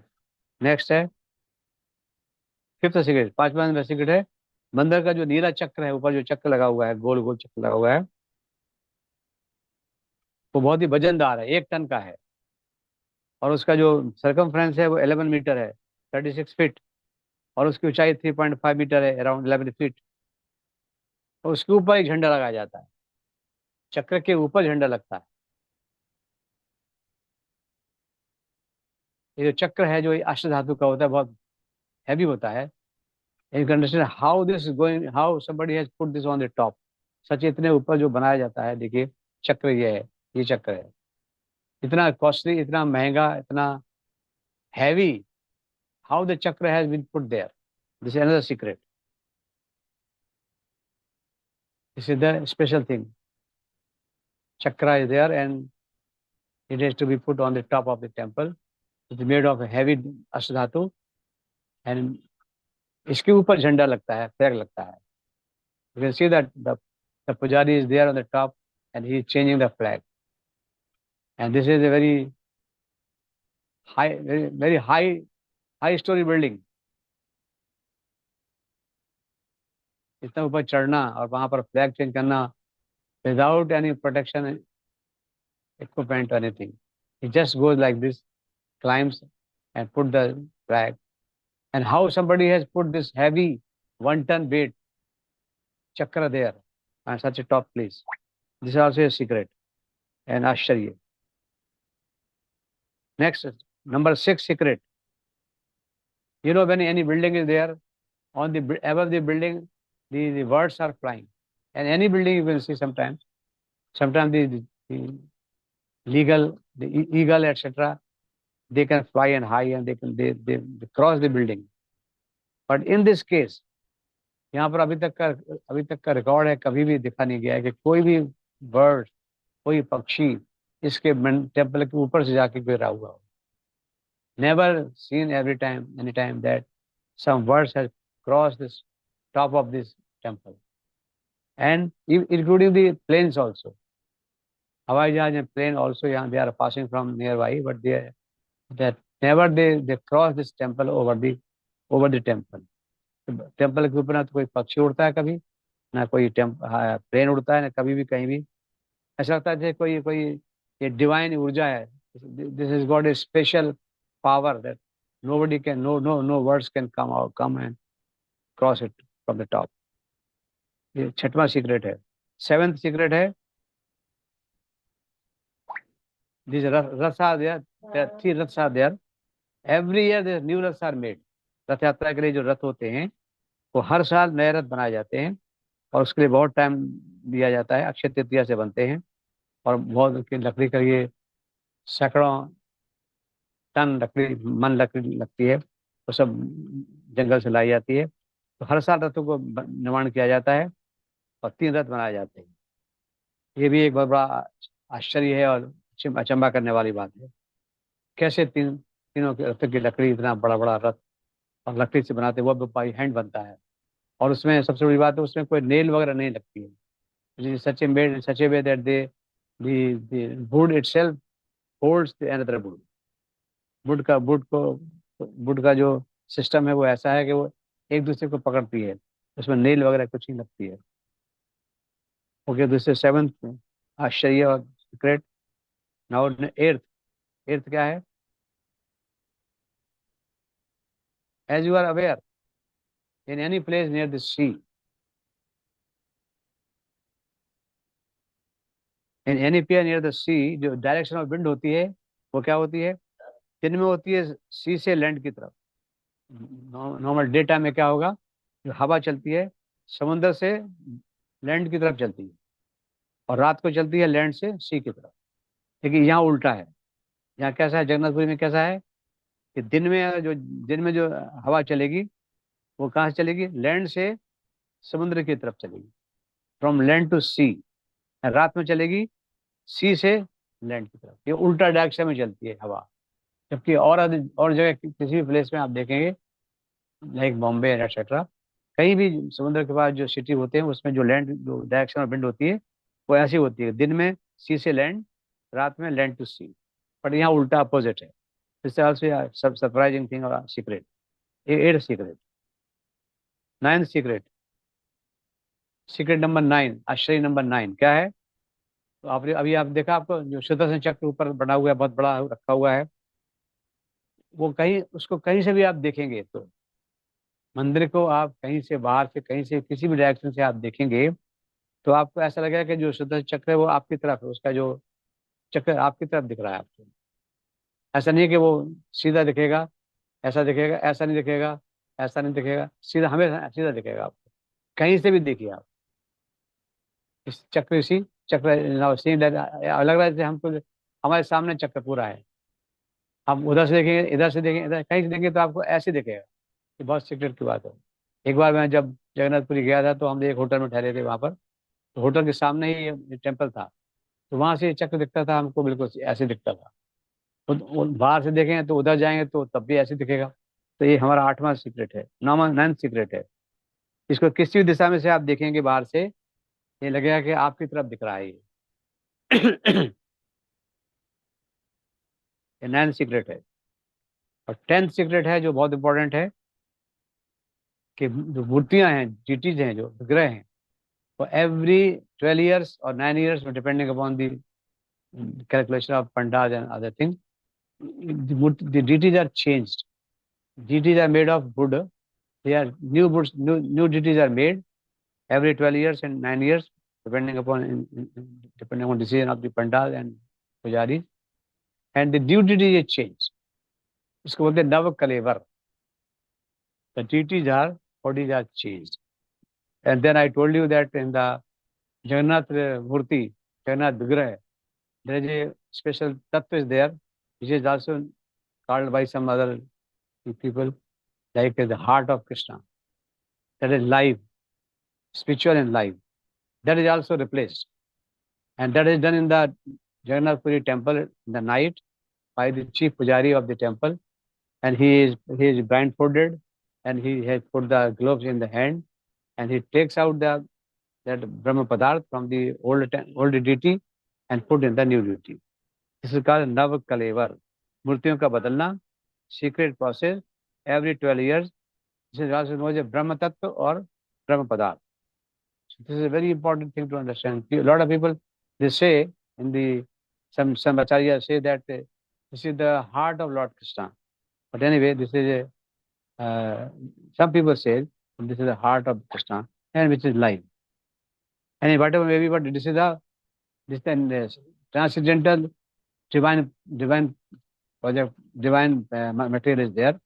next है फिफ्थ सीक्रेट. 5वां नंबर सीक्रेट है, मंदिर का जो नीला चक्र है, ऊपर जो चक्र लगा हुआ है, गोल गोल चक्र लगा हुआ है, वो बहुत ही वजनदार है, 1 टन का है. और उसका जो सरकमफ्रेंस है वो 11 मीटर है, 36 फीट. और उसकी ऊंचाई 3.5 मीटर है, अराउंड 11 फीट. और उसके ऊपर एक झंडा लगाया जाता है. चक्र के ऊपर झंडा लगता है. ये जो चक्र है, जो अष्ट धातु का होता है, बहुत हैवी होता है. You can understand how this is going, how somebody has put this on the top. Such इतने ऊपर जो बनाया जाता है, देखिए चक्र ये है, ये चक्र है. इतना कॉस्टली, इतना महंगा, इतना heavy. How the chakra has been put there, this is another secret. This is the special thing. Chakra is there and it has to be put on the top of the temple. It's made of a heavy ashdhatu and इसके ऊपर झंडा लगता है, flag लगता है. You can see that the pujari is there on the top and he is changing the flag. And this is a very high, very high story building. इतना ऊपर चढ़ना और वहां पर फ्लैग चेंज करना without any protection equipment or anything. He just goes like this, climbs and put the flag. And how somebody has put this heavy 1 ton weight chakra there on such a top place. This is also a secret and Ashcharya. Next, number 6 secret. You know, when any building is there, on the above the building, the birds are flying. And any building you will see sometimes. Sometimes the legal, the eagle, etc. They can fly and high and they cross the building. But in this case, यहाँ पर अभी तक का record है, कभी भी देखा नहीं गया है कि कोई भी बर्ड, कोई पक्षी इसके टेम्पल के ऊपर से जाके गिरा हुआ हो. Never seen any time that some birds has crossed this top of this temple. And including the planes also. हवाई जहाज and plane also, यहाँ they are passing from nearby, but that never they cross this temple over the temple. Temple के ऊपर ना तो कोई पक्षी उड़ता है कभी, ना कोई प्लेन उड़ता है, ना कभी भी कहीं भी. ऐसा लगता है जैसे कोई कोई ये डिवाइन ऊर्जा है. This is God A special power that nobody can, no words can come and cross it from the top. ये 6वां सीक्रेट है. 7th सीक्रेट है, these Raths are there. There are 3 Raths are there. Every year there new Raths are made. रथ यात्रा के लिए जो रथ होते हैं वो हर साल नए रथ बनाए जाते हैं और उसके लिए बहुत टाइम दिया जाता है. अक्षय तृतीया से बनते हैं और बहुत उसकी लकड़ी का ये सैकड़ों टन लकड़ी लगती है. वो सब जंगल से लाई जाती है. तो हर साल रथों को निर्माण किया जाता है और 3 रथ बनाए जाते हैं. ये भी एक बहुत बड़ा आश्चर्य है और अचंभा करने वाली बात है. कैसे तीनों के रथों की लकड़ी, इतना बड़ा बड़ा रथ और लकड़ी से बनाते, वो बाई हैंड बनता है. और उसमें सबसे बड़ी बात है उसमें कोई नेल वगैरह नहीं लगती है. Such a made such a way that the wood itself holds the another wood. Wood का जो सिस्टम है वो ऐसा है कि वो एक दूसरे को पकड़ती है. उसमें नेल वगैरह कुछ नहीं लगती है. ओके, दिस इज 7th आश्चर्य और सीक्रेट. नाउ 8th क्या है? As you are aware, in any place near the sea, in any place near the sea, जो डायरेक्शन ऑफ विंड होती है वो क्या होती है? दिन में होती है सी से लैंड की तरफ. नॉर्मल डे टाइम में क्या होगा? जो हवा चलती है समुद्र से लैंड की तरफ चलती है और रात को चलती है लैंड से सी की तरफ. लेकिन यहाँ उल्टा है. यहाँ कैसा है? जगन्नाथपुरी में कैसा है कि दिन में जो हवा चलेगी वो कहाँ से चलेगी? लैंड से समुद्र की तरफ चलेगी, फ्रॉम लैंड टू सी. रात में चलेगी सी से लैंड की तरफ. ये उल्टा डायरेक्शन में चलती है हवा. जबकि और जगह किसी भी प्लेस में आप देखेंगे लाइक बॉम्बे एटसेट्रा, कहीं भी समुद्र के पास जो सिटी होते हैं उसमें जो डायरेक्शन ऑफ विंड होती है वो ऐसी होती है, दिन में सी से लैंड, रात में लैंड टू सी. बट यहाँ उल्टा अपोजिट है. दिस आल्सो सब सरप्राइजिंग थिंग और सीक्रेट. ये 8th secret. 9th secret, secret number 9, आश्चर्य नंबर 9 क्या है? तो आपने अभी आप देखा, आपको जो सुदर्शन चक्र ऊपर बना हुआ है, बहुत बड़ा रखा हुआ है, वो उसको कहीं से भी आप देखेंगे तो मंदिर को आप कहीं से बाहर से कहीं से किसी भी डायरेक्शन से आप देखेंगे तो आपको ऐसा लगेगा कि जो सुदर्शन चक्र है वो आपकी तरफ है, उसका जो चक्र आपकी तरफ दिख रहा है आपको. ऐसा नहीं है कि वो सीधा दिखेगा, ऐसा दिखेगा, ऐसा नहीं दिखेगा, ऐसा नहीं दिखेगा, सीधा हमेशा सीधा दिखेगा आपको. कहीं से भी देखिए आप इस चक्र, इसी चक्र लग रहा है जैसे हमको हमारे सामने चक्र पूरा है. हम उधर से देखेंगे, इधर से देखेंगे, इधर कहीं से देखेंगे तो आपको ऐसे दिखेगा. ये बहुत सीक्रेट की बात है. एक बार मैं जब जगन्नाथपुरी गया था तो हम एक होटल में ठहरे थे. वहां पर तो होटल के सामने ही ये टेम्पल था. तो वहां से चक्र दिखता था हमको, बिल्कुल ऐसे दिखता था. तो बाहर से देखेंगे तो उधर जाएंगे तो तब भी ऐसे दिखेगा. तो ये हमारा 8वां सीक्रेट है. 9th सीक्रेट है. इसको किसी भी दिशा में से आप देखेंगे बाहर से, ये लगेगा कि आपकी तरफ दिख रहा है ये. ये 9th सीक्रेट है. और 10th सीक्रेट है जो बहुत इंपॉर्टेंट है. कि जो मूर्तियां हैं, डिटीज हैं, जो विग्रह हैं, वो every 12 years or 9 years, depending upon the calculation of pandas and other things, the deities are changed. Deities are made of wood. They are new deities are made every 12 years and 9 years, depending upon decision of the pandas and pujaris. And the new deity is changed. इसको बोलते हैं नव कलेवर. The deities are, bodies are changed. And then I told you that in the Jagannath Murti, Jagannath Vigraha, there is a special tattva is there, which is also called by some other people like the heart of Krishna. That is live, spiritual and live. That is also replaced. And that is done in the Jagannath Puri temple in the night by the chief pujari of the temple. And he is blindfolded and he has put the gloves in the hand and he takes out that Brahma Padarth from the old deity and put in the new deity. This is called Nav Kalevar. मूर्तियों का बदलना, secret process, every 12 years. This is also known as Brahma Tattva or Brahma Padarth. So this is a very important thing to understand. A lot of people, they say in the, some acharyas say that this is the heart of Lord Krishna. But anyway, this is some people say this is the heart of Krishna and which is life. And whatever maybe, but this is the transcendental divine project, divine material is there.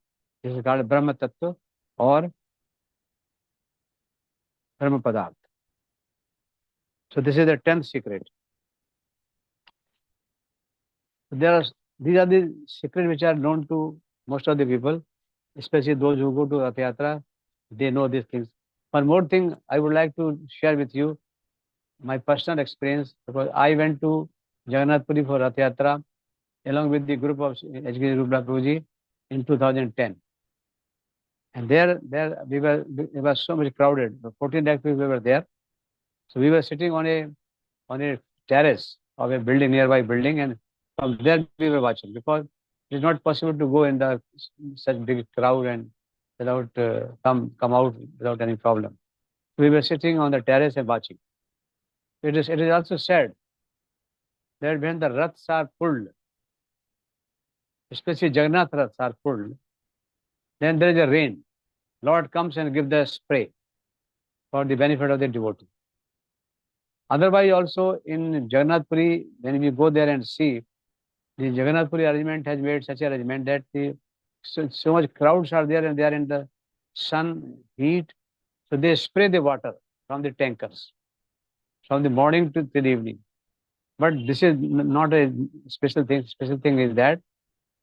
This is called Brahma Tattva or Brahma Padarth. So this is the 10th secret. These are the secrets which are known to most of the people, especially those who go to Rath Yatra. They know these things. One more thing I would like to share with you, my personal experience, because I went to Jagannath Puri for Rath Yatra along with the group of HK Prabhuji in 2010. And there we were, it was so much crowded. 14 lakh people were there. So we were sitting on a terrace of a building, nearby building, and from there we were watching, because it is not possible to go in the such big crowd and without come out without any problem. So we were sitting on the terrace and watching. It is also said that when the Raths are pulled, especially Jagannath Raths are pulled, then there is a rain. Lord comes and gives the spray for the benefit of the devotee. Otherwise, also in Jagannath Puri, when we go there and see, the Jagannath Puri arrangement has made such a arrangement that so much crowds are there and they are in the sun, heat. So they spray the water from the tankers from the morning to the evening. But this is not a special thing. Special thing is that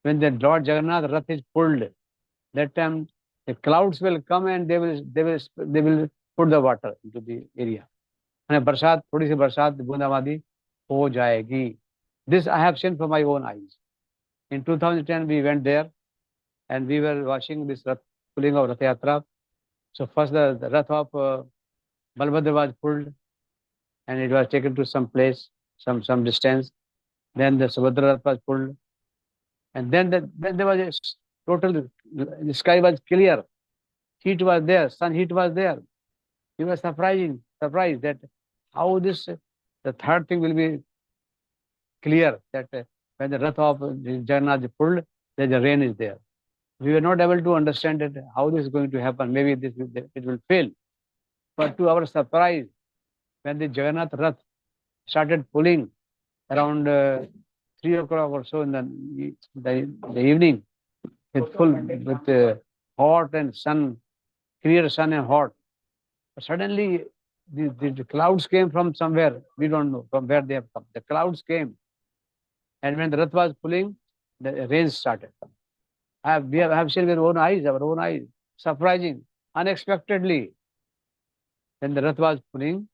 when the Lord Jagannath Rath is pulled, that time the clouds will come and they will put the water into the area. And बरसात, थोड़ी सी बरसात, बूंदाबांदी हो जाएगी. This I have seen from my own eyes. In 2010 we went there and we were watching this Rath, pulling of Rath Yatra. So first the Rath of Balbhadra was pulled and it was taken to some place, some distance. Then the Subhadra Rath was pulled, and then there was a total. The sky was clear, heat was there, sun heat was there. We were surprised that how this the third thing will be clear, that when the Rath of Jagannath is pulled, then the rain is there. We were not able to understand it, how this is going to happen. Maybe it will fail. But to our surprise, when the Jagannath Rath started pulling around 3 o'clock or so in the evening, with hot and sun, clear sun and hot. But suddenly, the clouds came from somewhere. We don't know from where they have come. The clouds came, and when the Rath was pulling, the rain started. We have seen with our own eyes, surprising, unexpectedly. When the Rath was pulling,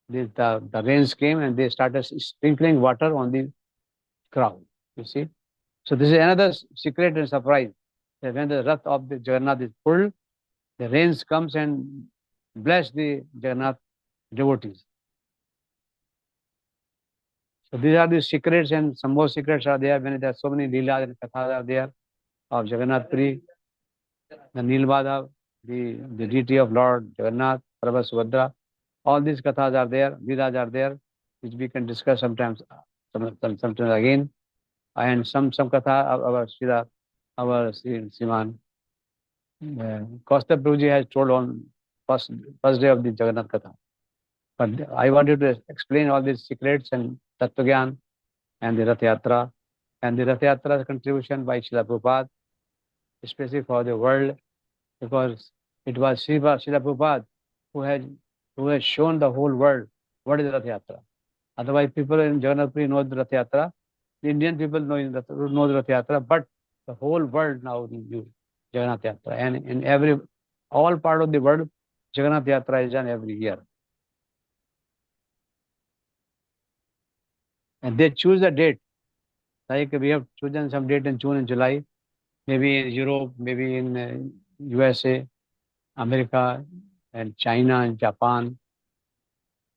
the rains came and they started sprinkling water on the crowd. You see, so this is another secret and surprise. That when the Rath of the Jagannath is pulled, the rains comes and bless the Jagannath devotees. So these are the secrets, and some more secrets are there when there are so many leelas and kathas are there of Jagannath Puri, the Nilbadha, the deity of Lord Jagannath, Prabhupada Subhadra. All these kathas are there, Vedas are there, which we can discuss sometimes, sometimes again. And some katha of our Sriman Kaustubh Prabhuji has told on first day of the Jagannath Katha. But I wanted to explain all these secrets and Tattva and the Rath Yatra and the Rath Yatra's contribution by Srila Prabhupada, especially for the world, because it was Srila Prabhupada who has shown the whole world what is Rath Yatra. Otherwise, people in Jagannath Puri know the Rath Yatra. The Indian people know the Rath Yatra, but the whole world now knows Jagannath Yatra. And in all part of the world, Jagannath Yatra is done every year. And they choose a date. Like we have chosen some date in June and July, maybe in Europe, maybe in USA, America, and China, and Japan,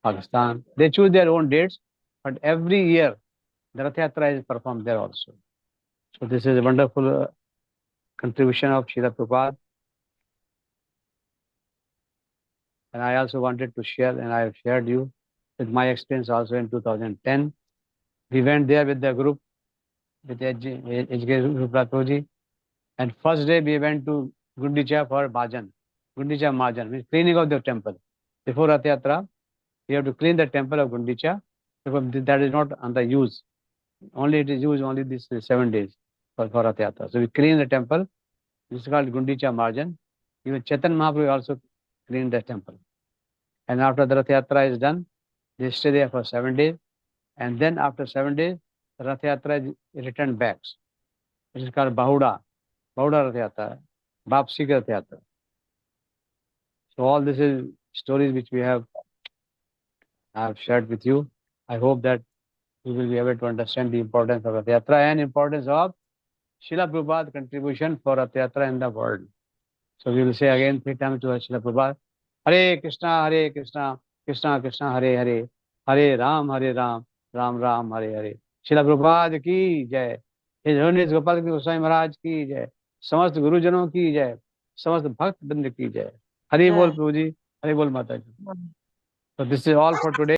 Pakistan. They choose their own dates, but every year the Rath Yatra is performed there also. So this is a wonderful contribution of Srila Prabhupada. And I also wanted to share, and I have shared you with my experience also in 2010. We went there with the group, with education group Prabhuji. And first day we went to Gundicha for Bhajan. Gundicha Majan, means cleaning of the temple. Before Rath Yatra, we have to clean the temple of Gundicha, because that is not under use. Only it is used only these 7 days for Rath Yatra. So we clean the temple. This is called Gundicha Marjan. Even Chetan Mahaprabhu also cleaned the temple. And after the Rath Yatra is done, they stay there for 7 days. And then after 7 days, the Rath Yatra is returned back. It is called Bahuda Rath Yatra, Vapsi Rath Yatra. So all this is stories which I have shared with you. I hope that you will be able to understand the importance of Rath Yatra and importance of Srila Prabhupada's contribution for Rath Yatra in the world. So we will say again 3 times to Srila Prabhupada. Hare Krishna, Krishna Krishna, Hare Hare, Hare Ram, Ram Ram, Hare Hare. Srila Prabhupada की जय, His Holiness Gopal Goswami Maharaj की जय, समस्त गुरुजनों की जय, समस्त भक्त बंद की जय. Hare Bol Prabhuji, Hare Bol Mataji. So this is all for today.